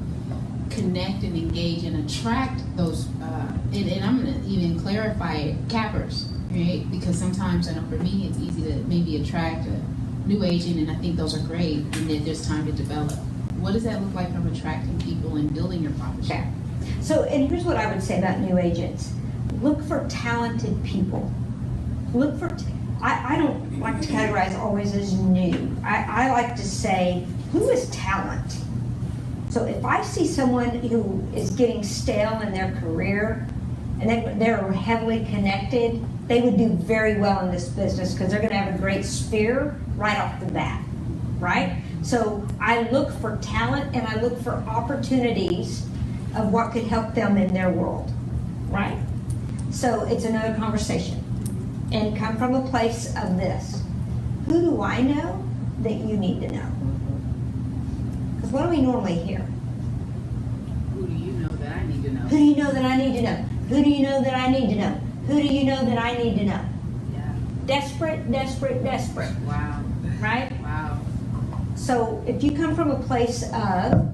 connect and engage and attract those, and I'm gonna even clarify it, cappers, right? Because sometimes, I know for me, it's easy to maybe attract a new agent, and I think those are great, and then there's time to develop. What does that look like from attracting people and building your profit share? So, and here's what I would say about new agents. Look for talented people. Look for, I don't like to categorize always as new. I like to say, who is talent? So if I see someone who is getting stale in their career, and they're heavily connected, they would do very well in this business because they're gonna have a great sphere right off the bat, right? So I look for talent and I look for opportunities of what could help them in their world, right? So it's another conversation. And come from a place of this. Who do I know that you need to know? Because what do we normally hear? Who do you know that I need to know? Who do you know that I need to know? Who do you know that I need to know? Who do you know that I need to know? Yeah. Desperate, desperate, desperate, Wow. right? Wow. So if you come from a place of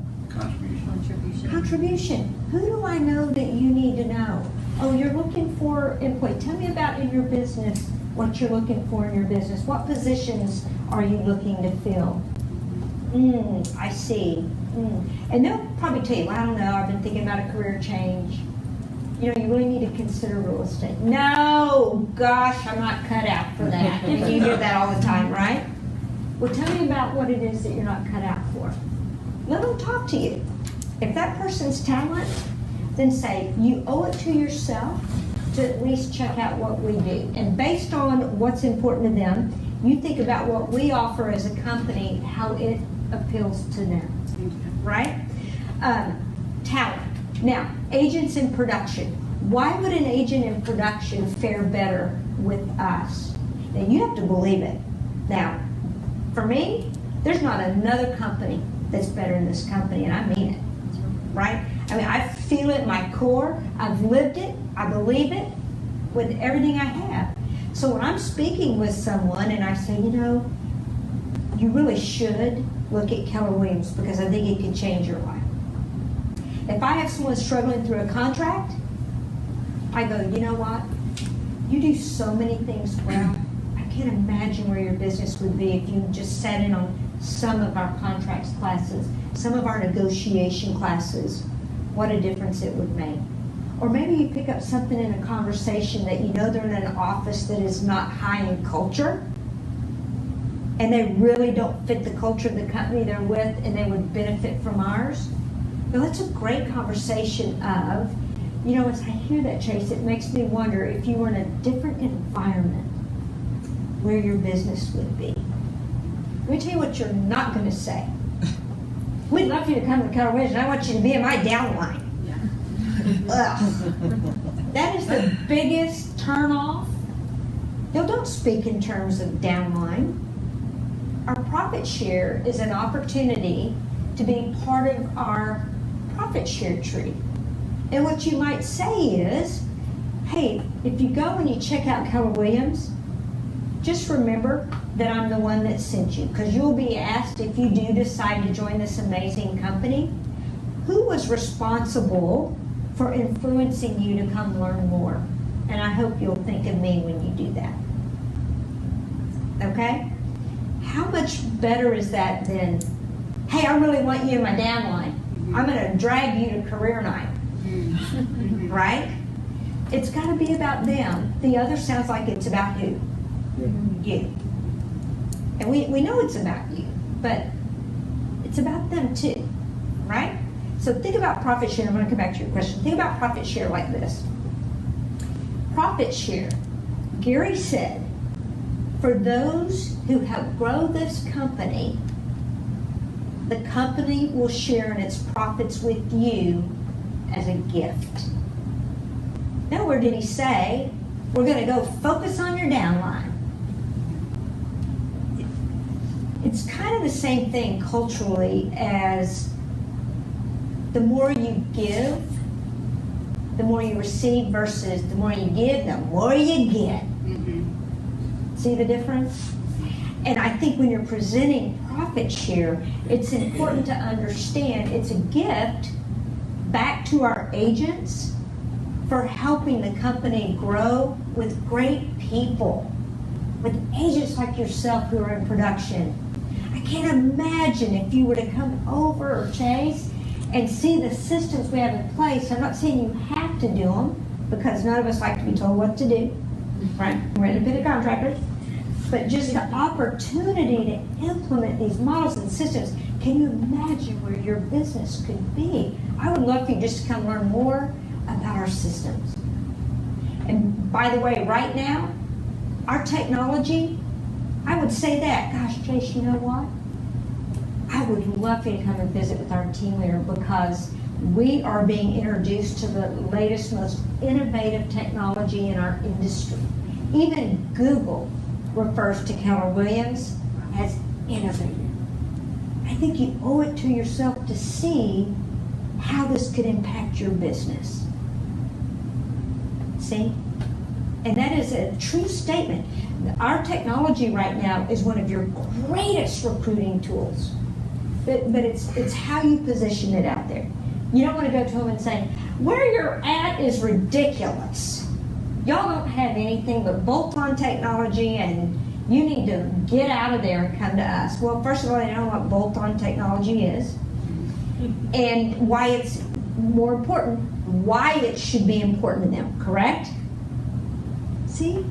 contribution, who do I know that you need to know? Oh, you're looking for employee. Tell me about in your business what you're looking for in your business. What positions are you looking to fill? I see. And they'll probably tell you, well, I don't know, I've been thinking about a career change. You know, you really need to consider real estate. No, gosh, I'm not cut out for that. You hear that all the time, right? Well, tell me about what it is that you're not cut out for. Let them talk to you. If that person's talent, then say, you owe it to yourself to at least check out what we do. And based on what's important to them, you think about what we offer as a company, how it appeals to them, right? Talent. Now, agents in production. Why would an agent in production fare better with us? Now, you have to believe it. Now, for me, there's not another company that's better than this company, and I mean it, right? I mean, I feel it in my core. I've lived it. I believe it with everything I have. So when I'm speaking with someone and I say, you know, you really should look at Keller Williams because I think it can change your life. If I have someone struggling through a contract, I go, you know what? You do so many things well. I can't imagine where your business would be if you just sat in on some of our contracts classes, some of our negotiation classes, what a difference it would make. Or maybe you pick up something in a conversation that you know they're in an office that is not high in culture, and they really don't fit the culture of the company they're with, and they would benefit from ours. Well, that's a great conversation of, you know, as I hear that, Chase, it makes me wonder if you were in a different environment, where your business would be. Let me tell you what you're not going to say. we'd love for you to come to Keller Williams, and I want you to be in my downline. Ugh. That is the biggest turnoff. No, don't speak in terms of downline. Our profit share is an opportunity to be part of our profit share tree. And what you might say is, hey, if you go and you check out Keller Williams, just remember that I'm the one that sent you, because you'll be asked if you do decide to join this amazing company, who was responsible for influencing you to come learn more? And I hope you'll think of me when you do that. Okay? How much better is that than, hey, I really want you in my downline. I'm going to drag you to career night. Right? It's got to be about them. The other sounds like it's about who? You. And we know it's about you, but it's about them too. Right? So think about profit share. I'm going to come back to your question. Think about profit share like this. Profit share. Gary said, for those who have grown this company, the company will share in its profits with you as a gift. Nowhere did he say, we're going to go focus on your downline. It's kind of the same thing culturally as the more you give, the more you receive versus the more you give, the more you get. See the difference? And I think when you're presenting profit share, it's important to understand it's a gift back to our agents for helping the company grow with great people, with agents like yourself who are in production. I can't imagine if you were to come over, or Chase, and see the systems we have in place. I'm not saying you have to do them, because none of us like to be told what to do, right? We're independent contractors. But just the opportunity to implement these models and systems, can you imagine where your business could be? I would love for you just to come learn more about our systems. And by the way, right now, our technology, I would say that, gosh, Chase, you know what? I would love for you to come and visit with our team leader, because we are being introduced to the latest, most innovative technology in our industry. Even Google refers to Keller Williams as innovative. I think you owe it to yourself to see how this could impact your business. See? And that is a true statement. Our technology right now is one of your greatest recruiting tools. But it's how you position it out there. You don't want to go to them and say, where you're at is ridiculous. Y'all don't have anything but bolt-on technology, and you need to get out of there and come to us. Well, first of all, they know what bolt-on technology is, and why it's more important, why it should be important to them, correct? See?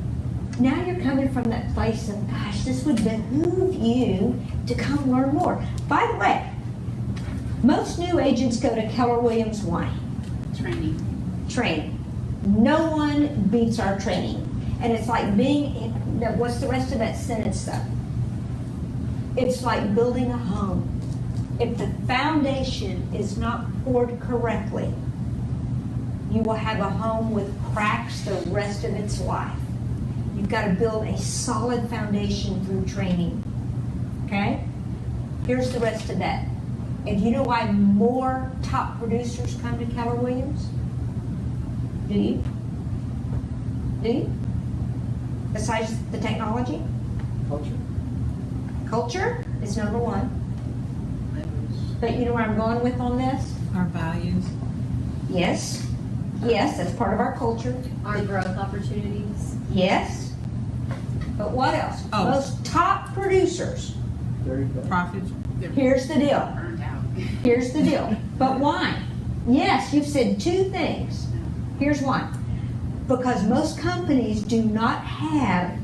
Now you're coming from that place of, gosh, this would behoove you to come learn more. By the way, most new agents go to Keller Williams. Why? Training. No one beats our training. And it's like being, what's the rest of that sentence though? It's like building a home. If the foundation is not poured correctly, you will have a home with cracks the rest of its life. You've got to build a solid foundation through training. Okay? Here's the rest of that. And you know why more top producers come to Keller Williams? Do you? Do you? Besides the technology? Culture is number one. But you know where I'm going with on this? Our values. Yes. Yes, that's part of our culture. Our growth opportunities. Yes. But what else? Oh. Most top producers. Profits. Here's the deal. Here's the deal. But why? Yes, you've said two things. Here's one. Because most companies do not have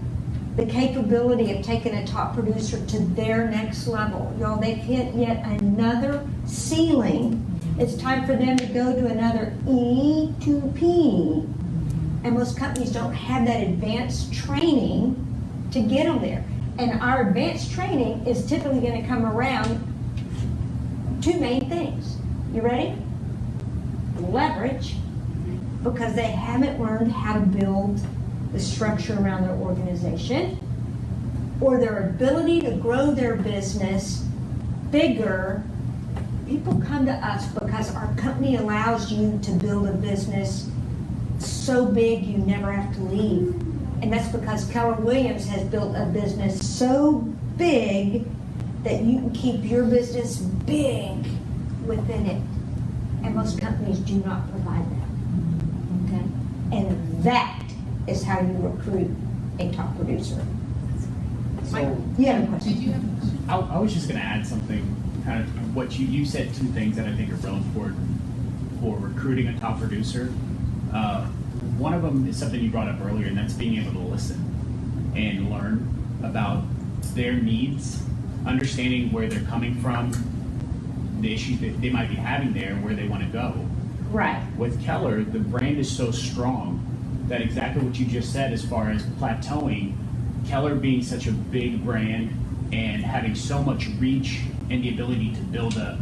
the capability of taking a top producer to their next level. Y'all, they've hit yet another ceiling. It's time for them to go to another E to P. And most companies don't have that advanced training to get them there. And our advanced training is typically going to come around two main things. You ready? Leverage, because they haven't learned how to build the structure around their organization, or their ability to grow their business bigger. People come to us because our company allows you to build a business so big you never have to leave. And that's because Keller Williams has built a business so big that you can keep your business big within it. And most companies do not provide that. Okay? And that is how you recruit a top producer. So, You have a question? Did you have a question? I was just gonna add something, kind of what you said, two things that I think are real important for recruiting a top producer. One of them is something you brought up earlier, and that's being able to listen and learn about their needs, understanding where they're coming from, the issues that they might be having there, where they want to go. Right. With Keller, the brand is so strong that exactly what you just said as far as plateauing, Keller being such a big brand and having so much reach and the ability to build a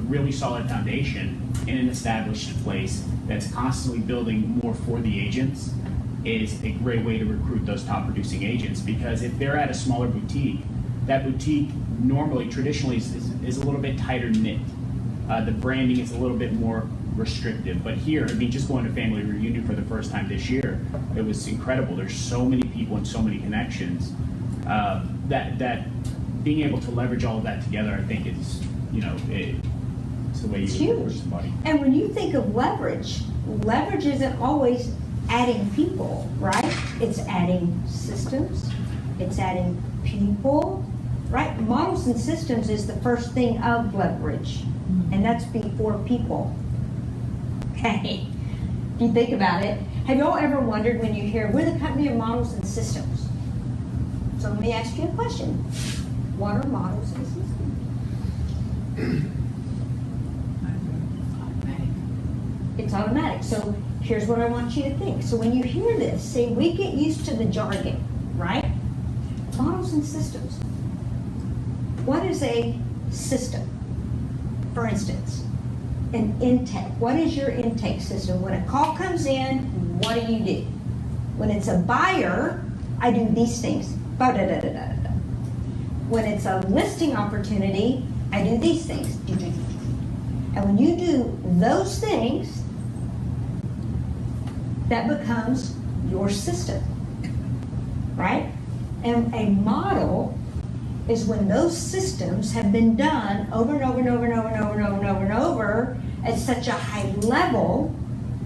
really solid foundation in an established place that's constantly building more for the agents is a great way to recruit those top producing agents, because if they're at a smaller boutique, that boutique normally, traditionally, is a little bit tighter knit. The branding is a little bit more restrictive. But here, I mean, just going to family reunion for the first time this year, it was incredible. There's so many people and so many connections that being able to leverage all of that together, I think is, it's the way It's you recruit huge. somebody. And when you think of leverage, leverage isn't always adding people, right? It's adding systems, it's adding people, right? Models and systems is the first thing of leverage, and that's before people. Okay, if you think about it, have y'all ever wondered when you hear, we're the company of models and systems? So let me ask you a question. What are models and systems? It's automatic. So here's what I want you to think. So when you hear this, see, we get used to the jargon, right? Models and systems. What is a system? For instance, an intake. What is your intake system? When a call comes in, what do you do? When it's a buyer, I do these things. Ba-da-da-da-da-da. When it's a listing opportunity, I do these things. And when you do those things, that becomes your system, right? And a model is when those systems have been done over and over and over and over and over and over and over and over at such a high level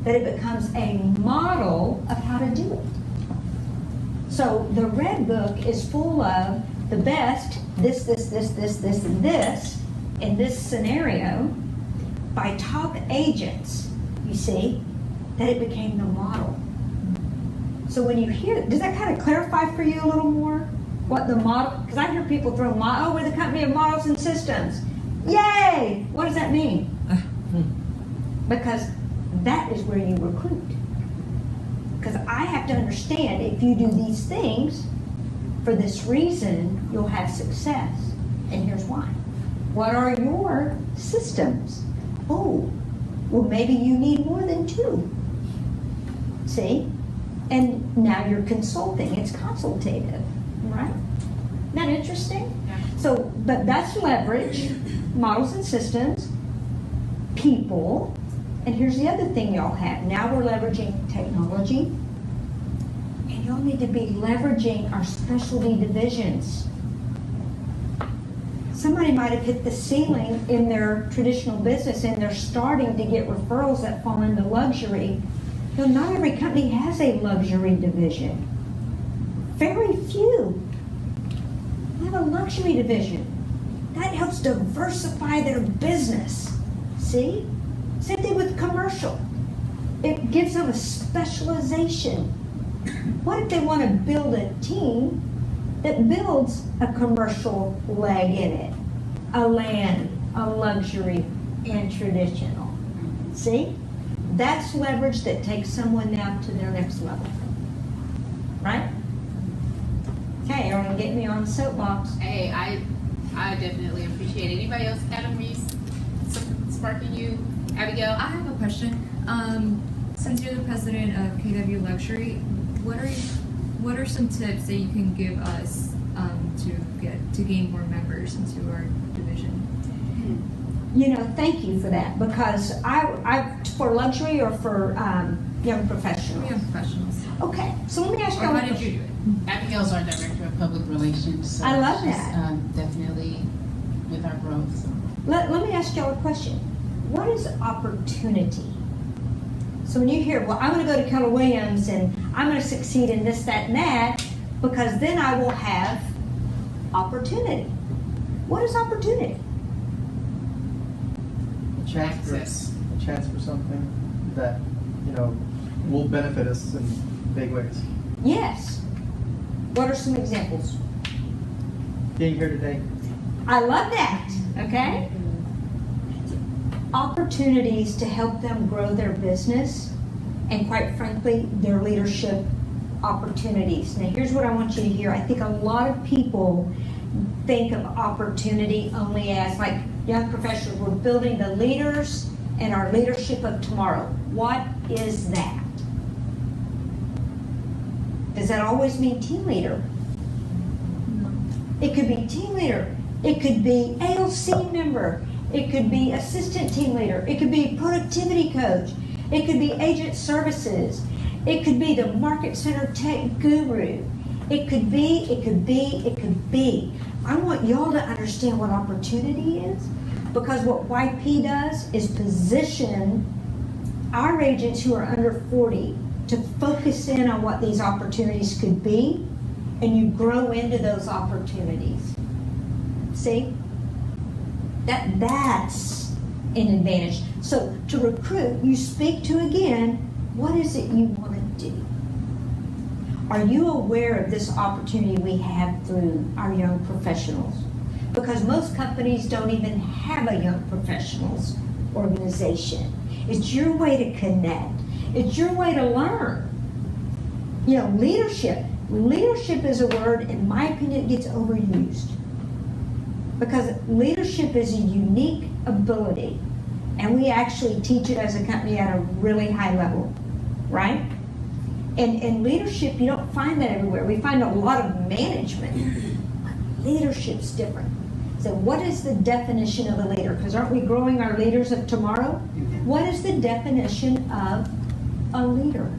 that it becomes a model of how to do it. So the Red Book is full of the best, this, and this, in this scenario, by top agents, you see, that it became the model. So when you hear, does that kind of clarify for you a little more what the model, because I hear people throw, oh, we're the company of models and systems. Yay! What does that mean? Because that is where you recruit. Because I have to understand, if you do these things, for this reason, you'll have success. And here's why. What are your systems? Oh, well, maybe you need more than two. See? And now you're consulting. It's consultative, right? Isn't that interesting? Yeah. So, but that's leverage, models and systems, people, and here's the other thing y'all have. Now we're leveraging technology, and y'all need to be leveraging our specialty divisions. Somebody might have hit the ceiling in their traditional business and they're starting to get referrals that fall into luxury. You know, not every company has a luxury division. Very few have a luxury division. That helps diversify their business. See? Same thing with commercial. It gives them a specialization. What if they want to build a team that builds a commercial leg in it? A land, a luxury, and traditional. See? That's leverage that takes someone now to their next level. Right? Okay, everyone get me on the soapbox. Hey, I definitely appreciate it. Anybody else, Adam Reese? sparking you? Abigail? I have a question. Since you're the president of KW Luxury, what are some tips that you can give us to gain more members into our division? Thank you for that, because I for luxury or for young professionals? Young professionals. Okay, so let me ask Or you. how did you do it? Abigail's our Director of Public Relations. So I love she's, that. Definitely with our growth. So. Let me ask y'all a question. What is opportunity? So when you hear, well, I'm going to go to Keller Williams and I'm going to succeed in this, that, and that, because then I will have opportunity. What is opportunity? A chance for something that, will benefit us in big ways. Yes. What are some examples? Being here today. I love that, okay? Opportunities to help them grow their business and, quite frankly, their leadership opportunities. Now, here's what I want you to hear. I think a lot of people think of opportunity only as like young professionals. We're building the leaders and our leadership of tomorrow. What is that? Does that always mean team leader? It could be team leader. It could be ALC member. It could be assistant team leader. It could be productivity coach. It could be agent services. It could be the market center tech guru. It could be. I want y'all to understand what opportunity is, because what YP does is position our agents who are under 40 to focus in on what these opportunities could be, and you grow into those opportunities. See? That's an advantage. So to recruit, you speak to, again, what is it you want to do? Are you aware of this opportunity we have through our young professionals? Because most companies don't even have a young professionals organization. It's your way to connect. It's your way to learn. Leadership. Leadership is a word, in my opinion, gets overused. Because leadership is a unique ability, and we actually teach it as a company at a really high level, right? And leadership, you don't find that everywhere. We find a lot of management, but leadership's different. So what is the definition of a leader? Because aren't we growing our leaders of tomorrow? What is the definition of a leader?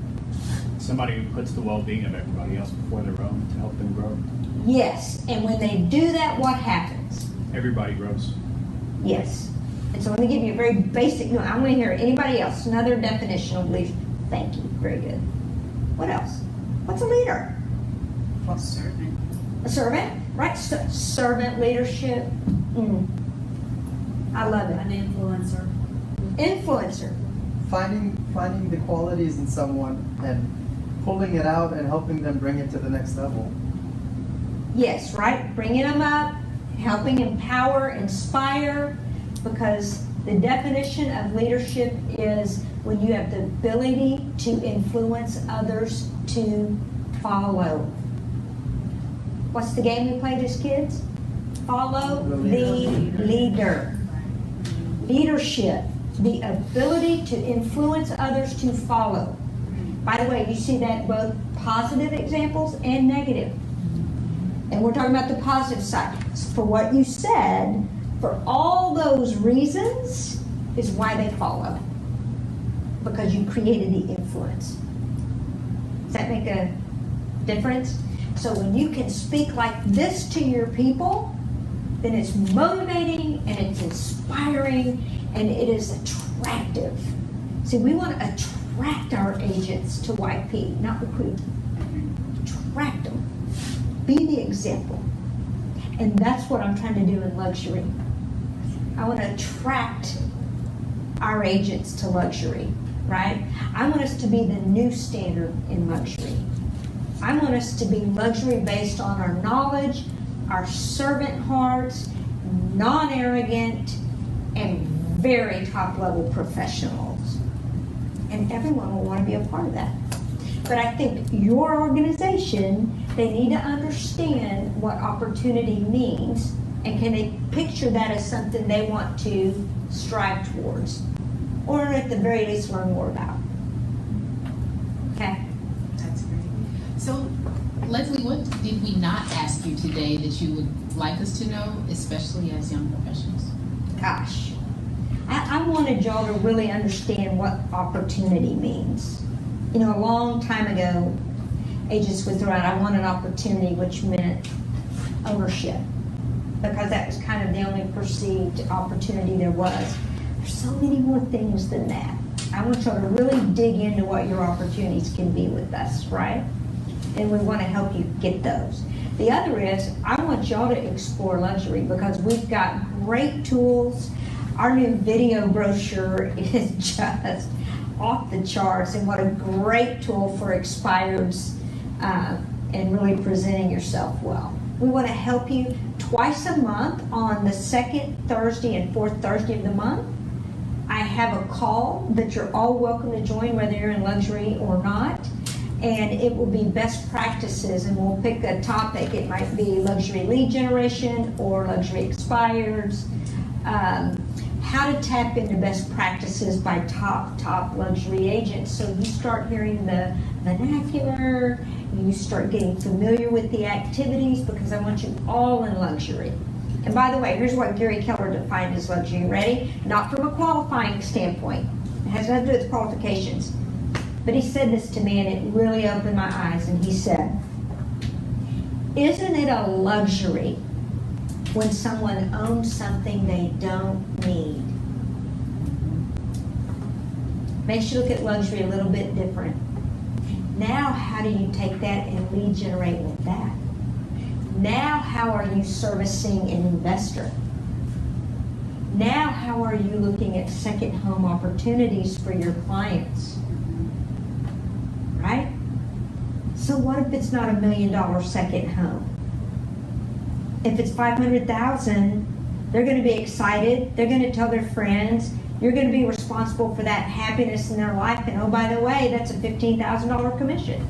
Somebody who puts the well-being of everybody else before their own to help them grow. Yes, and when they do that, what happens? Everybody grows. Yes. And so let me give you a very basic, I'm going to hear anybody else, another definition of leadership. Thank you, very good. What else? What's a leader? A servant. A servant, right? Servant leadership. I love it. An influencer. Influencer. Finding the qualities in someone and pulling it out and helping them bring it to the next level. Yes, right? Bringing them up, helping empower, inspire, because the definition of leadership is when you have the ability to influence others to follow. What's the game we played as kids? Follow the leader. Leadership, the ability to influence others to follow. By the way, you see that both positive examples and negative. And we're talking about the positive side. For what you said, for all those reasons is why they follow. Because you created the influence. Does that make a difference? So when you can speak like this to your people, then it's motivating and it's inspiring and it is attractive. See, we want to attract our agents to YP, not recruit. Attract them. Be the example. And that's what I'm trying to do in luxury. I want to attract our agents to luxury, right? I want us to be the new standard in luxury. I want us to be luxury based on our knowledge, our servant hearts, non-arrogant, and very top-level professionals. And everyone will want to be a part of that. But I think your organization, they need to understand what opportunity means And can they picture that as something they want to strive towards? Or at the very least learn more about? Okay? That's great. So, Leslie, what did we not ask you today that you would like us to know, especially as young professionals? Gosh, I wanted y'all to really understand what opportunity means. You know, a long time ago, agents would throw out, I want an opportunity, which meant ownership, because that was kind of the only perceived opportunity there was. There's so many more things than that. I want y'all to really dig into what your opportunities can be with us, right? And we want to help you get those. The other is, I want y'all to explore luxury, because we've got great tools. Our new video brochure is just off the charts, and what a great tool for expireds and really presenting yourself well. We want to help you twice a month on the second Thursday and fourth Thursday of the month. I have a call that you're all welcome to join, whether you're in luxury or not. And it will be best practices, and we'll pick a topic. It might be luxury lead generation or luxury expireds. How to tap into best practices by top luxury agents. So you start hearing the vernacular, you start getting familiar with the activities, because I want you all in luxury. And by the way, here's what Gary Keller defined as luxury. Ready? Not from a qualifying standpoint. It has nothing to do with qualifications. But he said this to me, and it really opened my eyes. And he said, isn't it a luxury when someone owns something they don't need? Makes you look at luxury a little bit different. Now, how do you take that and lead generate with that? Now, how are you servicing an investor? Now, how are you looking at second home opportunities for your clients? Right? So what if it's not $1 million second home? If it's $500,000, they're going to be excited. They're going to tell their friends. You're going to be responsible for that happiness in their life. And oh, by the way, that's a $15,000 commission.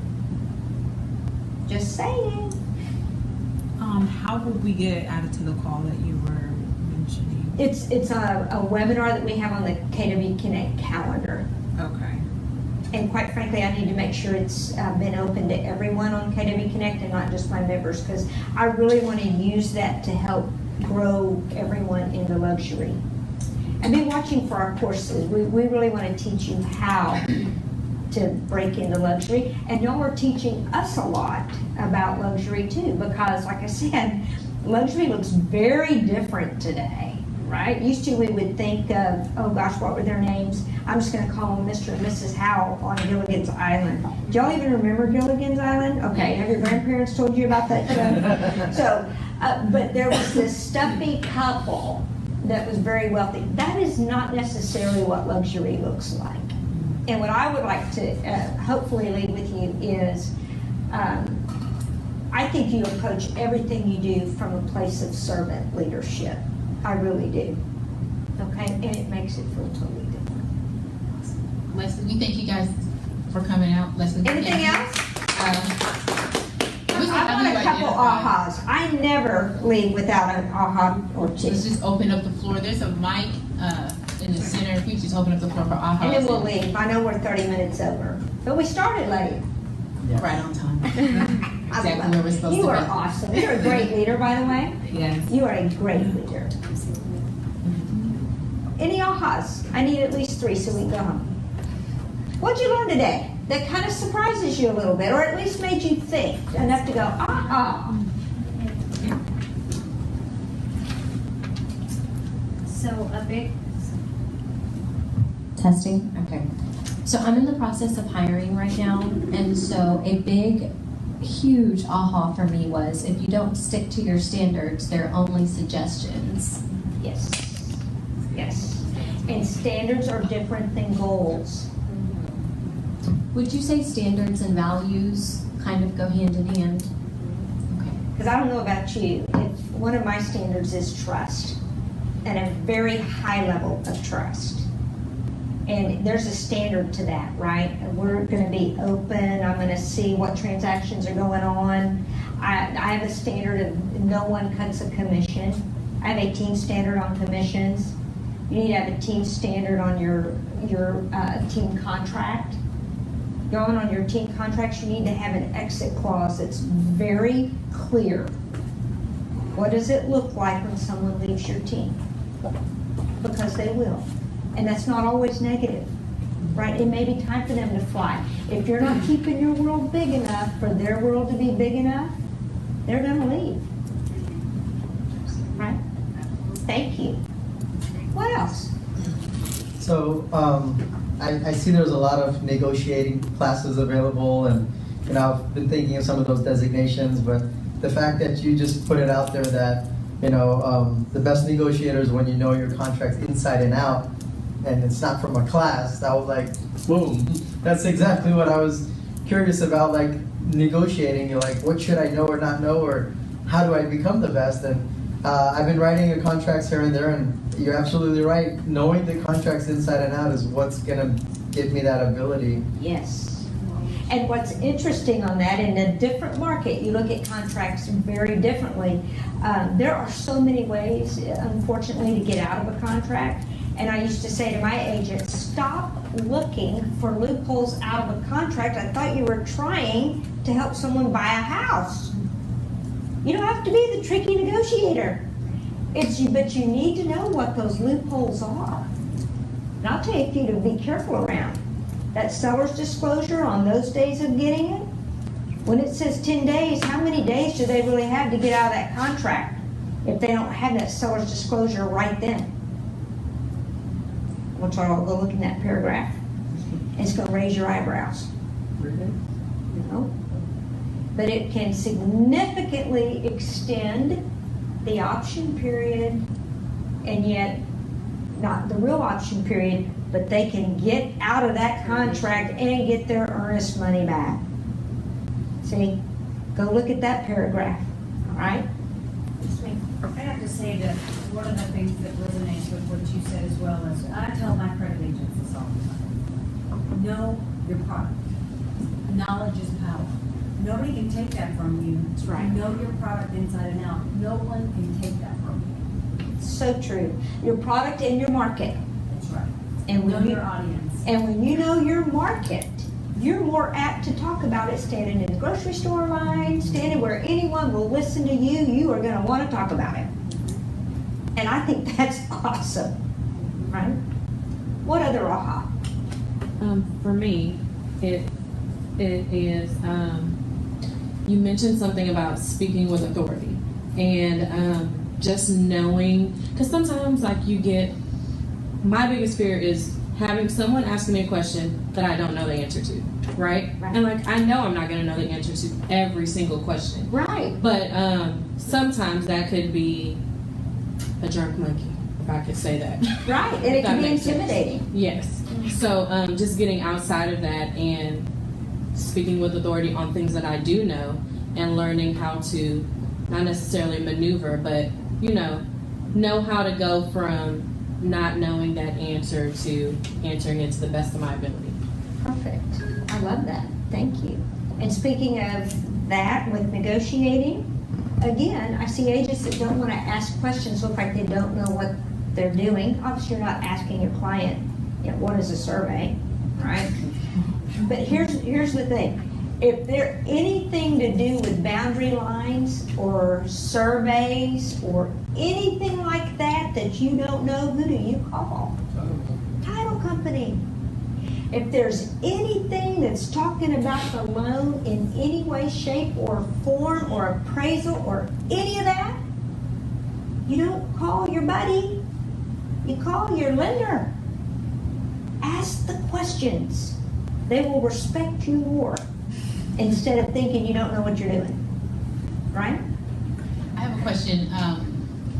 Just saying. How would we get added to the call that you were mentioning? It's a webinar that we have on the KW Connect calendar. Okay. And quite frankly, I need to make sure it's been open to everyone on KW Connect and not just my members, because I really want to use that to help grow everyone into luxury. And be watching for our courses. We really want to teach you how to break into luxury. And y'all are teaching us a lot about luxury too, because like I said, luxury looks very different today, right? Used to we would think of, oh gosh, what were their names? I'm just going to call them Mr. and Mrs. Howell on Gilligan's Island. Do y'all even remember Gilligan's Island? Okay, have your grandparents told you about that show? So, but there was this stuffy couple that was very wealthy. That is not necessarily what luxury looks like. And what I would like to hopefully leave with you is, I think you approach everything you do from a place of servant leadership. I really do. Okay, and it makes it feel totally different. Leslie, we thank you guys for coming out. Leslie, Anything else? We I want a couple ahas. I never leave without an aha or two. Let's just open up the floor. There's a mic in the center. If you just open up the floor for ahas. And then we'll leave. I know we're 30 minutes over. But we started late. Right on time. Exactly where we're supposed You to are be. awesome. You're a great leader, by the way. Yes. You are a great leader. Any ahas? I need at least 3 so we can go home. What'd you learn today that kind of surprises you a little bit, or at least made you think enough to go, So a big, Testing? Okay. So I'm in the process of hiring right now, and so a big, huge aha for me was if you don't stick to your standards, they're only suggestions. Yes. Yes. And standards are different than goals. Would you say standards and values kind of go hand in hand? Okay. Because I don't know about you, if one of my standards is trust, and a very high level of trust. And there's a standard to that, right? And we're going to be open. I'm going to see what transactions are going on. I have a standard of no one cuts a commission. I have a team standard on commissions. You need to have a team standard on your team contract. Going on your team contracts, you need to have an exit clause that's very clear. What does it look like when someone leaves your team? Because they will. And that's not always negative, right? It may be time for them to fly. If you're not keeping your world big enough for their world to be big enough, they're gonna leave. Right? Thank you. What else? So, I see there's a lot of negotiating classes available, and, you know, I've been thinking of some of those designations, but the fact that you just put it out there that, you know, the best negotiator is when you know your contracts inside and out, and it's not from a class, I was like, boom, that's exactly what I was curious about, like, negotiating. You're like, what should I know or not know, or how do I become the best? And I've been writing your contracts here and there, and you're absolutely right. Knowing the contracts inside and out is what's gonna give me that ability. Yes. And what's interesting on that, in a different market, you look at contracts very differently. There are so many ways, unfortunately, to get out of a contract. And I used to say to my agents, stop looking for loopholes out of a contract. I thought you were trying to help someone buy a house. You don't have to be the tricky negotiator. But you need to know what those loopholes are. And I'll tell you a few to be careful around. That seller's disclosure on those days of getting it, when it says 10 days, how many days do they really have to get out of that contract if they don't have that seller's disclosure right then? I want y'all to go look in that paragraph. And it's gonna raise your eyebrows. You know? But it can significantly extend the option period, and yet not the real option period, but they can get out of that contract and get their earnest money back. See, go look at that paragraph, all right? I have to say that one of the things that resonates with what you said as well is, I tell my credit agents this all the time. Know your product. Knowledge is power. Nobody can take that from you. That's right. Know your product inside and out. No one can take that from you. So true. Your product and your market. That's right. And Know when your audience. And when you know your market, you're more apt to talk about it standing in the grocery store line, standing where anyone will listen to you. You are going to want to talk about it. And I think that's awesome, right? What other aha? For me, it is, you mentioned something about speaking with authority, and just knowing, because sometimes like you get, my biggest fear is having someone asking me a question that I don't know the answer to, right? And like, I know I'm not going to know the answer to every single question. Right. But sometimes that could be a drunk monkey, if I could say that. Right, and it can be intimidating. Sense. Yes. So just getting outside of that and speaking with authority on things that I do know, and learning how to not necessarily maneuver, but know how to go from not knowing that answer to answering it to the best of my ability. Perfect. I love that. Thank you. And speaking of that, with negotiating, again, I see agents that don't want to ask questions, look like they don't know what they're doing. Obviously, you're not asking your client, what is a survey, right? But here's the thing. If there's anything to do with boundary lines or surveys or anything like that that you don't know, who do you call? Title company. If there's anything that's talking about the loan in any way, shape, or form, or appraisal, or any of that, you don't call your buddy, you call your lender. Ask the questions. They will respect you more instead of thinking you don't know what you're doing. Right? I have a question.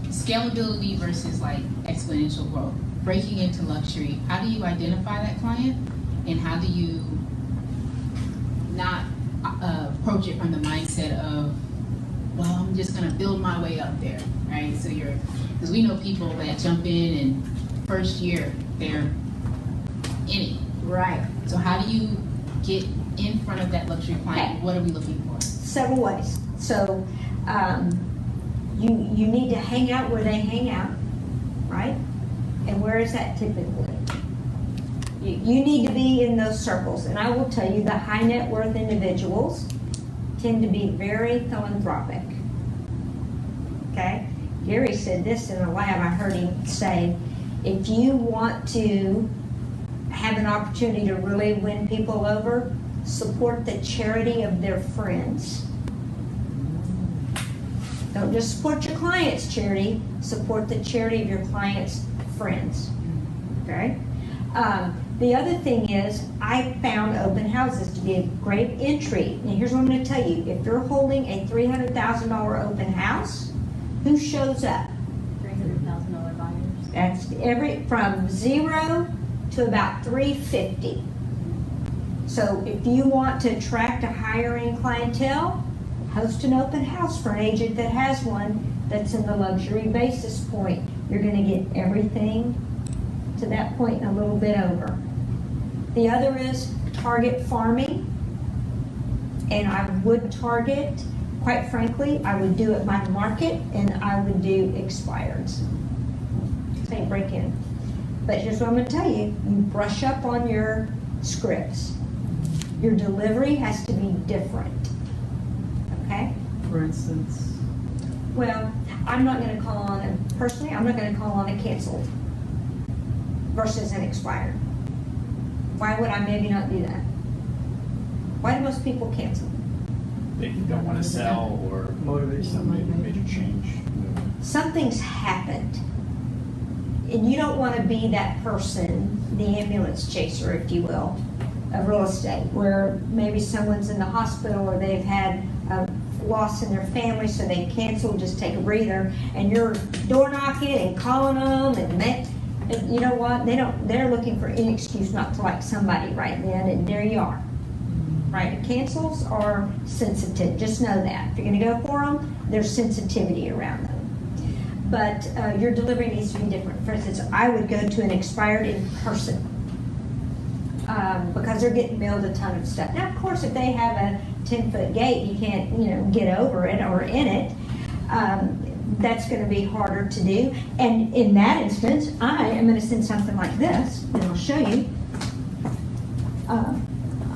Scalability versus like exponential growth. Breaking into luxury, how do you identify that client, and how do you not approach it from the mindset of, well, I'm just gonna build my way up there, right? So because we know people that jump in and first year they're in it. Right. So how do you get in front of that luxury client? Okay. What are we looking for? Several ways. So You need to hang out where they hang out, right? And where is that typically? You need to be in those circles. And I will tell you, the high net worth individuals tend to be very philanthropic. Okay? Gary said this in a lab, I heard him say, if you want to have an opportunity to really win people over, support the charity of their friends. Don't just support your client's charity, support the charity of your client's friends. Okay? The other thing is, I found open houses to be a great entry. And here's what I'm going to tell you. If you're holding a $300,000 open house, who shows up? $300,000 buyers. That's from 0 to about 350. So if you want to attract a higher end clientele, host an open house for an agent that has one that's in the luxury basis point. You're going to get everything to that point and a little bit over. The other is target farming. And I would target, quite frankly, I would do it by market and I would do expireds. Say break in. But here's what I'm going to tell you. You brush up on your scripts. Your delivery has to be different. Okay? For instance, Well, I'm not going to call on a, personally, I'm not going to call on a canceled versus an expired. Why would I maybe not do that? Why do most people cancel? They don't want to sell or motivation. some major change. Something's happened. And you don't want to be that person, the ambulance chaser, if you will, of real estate, where maybe someone's in the hospital or they've had a loss in their family, so they cancel, just take a breather, and you're door knocking and calling them, and you know what? They're looking for any excuse not to like somebody right then, and there you are. Right? Cancels are sensitive. Just know that. If you're going to go for them, there's sensitivity around them. But your delivery needs to be different. For instance, I would go to an expired in person because they're getting mailed a ton of stuff. Now, of course, if they have a 10-foot gate, you can't, get over it or in it. That's going to be harder to do. And in that instance, I am going to send something like this, and I'll show you.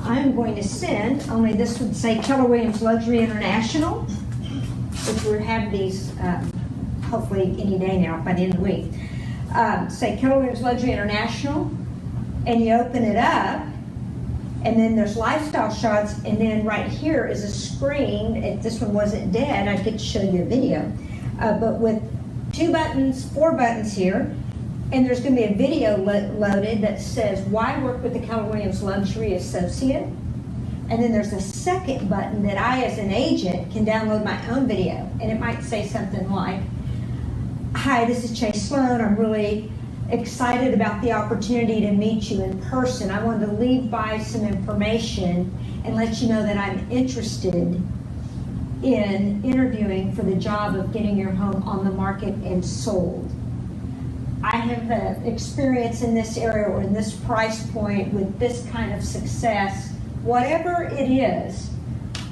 I'm going to send, only this would say Keller Williams Luxury International, which we have these hopefully any day now by the end of the week. Say Keller Williams Luxury International, and you open it up, and then there's lifestyle shots, and then right here is a screen. If this one wasn't dead, I'd get to show you a video. But with 4 buttons here, and there's going to be a video loaded that says, why work with the Keller Williams Luxury Associate? And then there's a second button that I, as an agent, can download my own video. And it might say something like, hi, this is Chase Sloan. I'm really excited about the opportunity to meet you in person. I wanted to leave by some information and let you know that I'm interested in interviewing for the job of getting your home on the market and sold. I have experience in this area or in this price point with this kind of success. Whatever it is,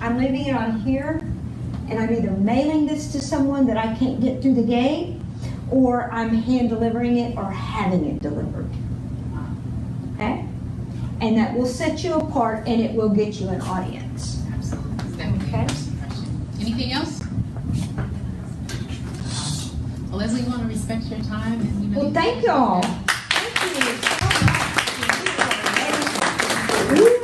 I'm leaving it on here, and I'm either mailing this to someone that I can't get through the gate, or I'm hand delivering it or having it delivered. Okay? And that will set you apart, and it will get you an audience. Absolutely. Okay. Anything else? Well, Leslie, we want to respect your time. And, Well, thank y'all. Thank you so much.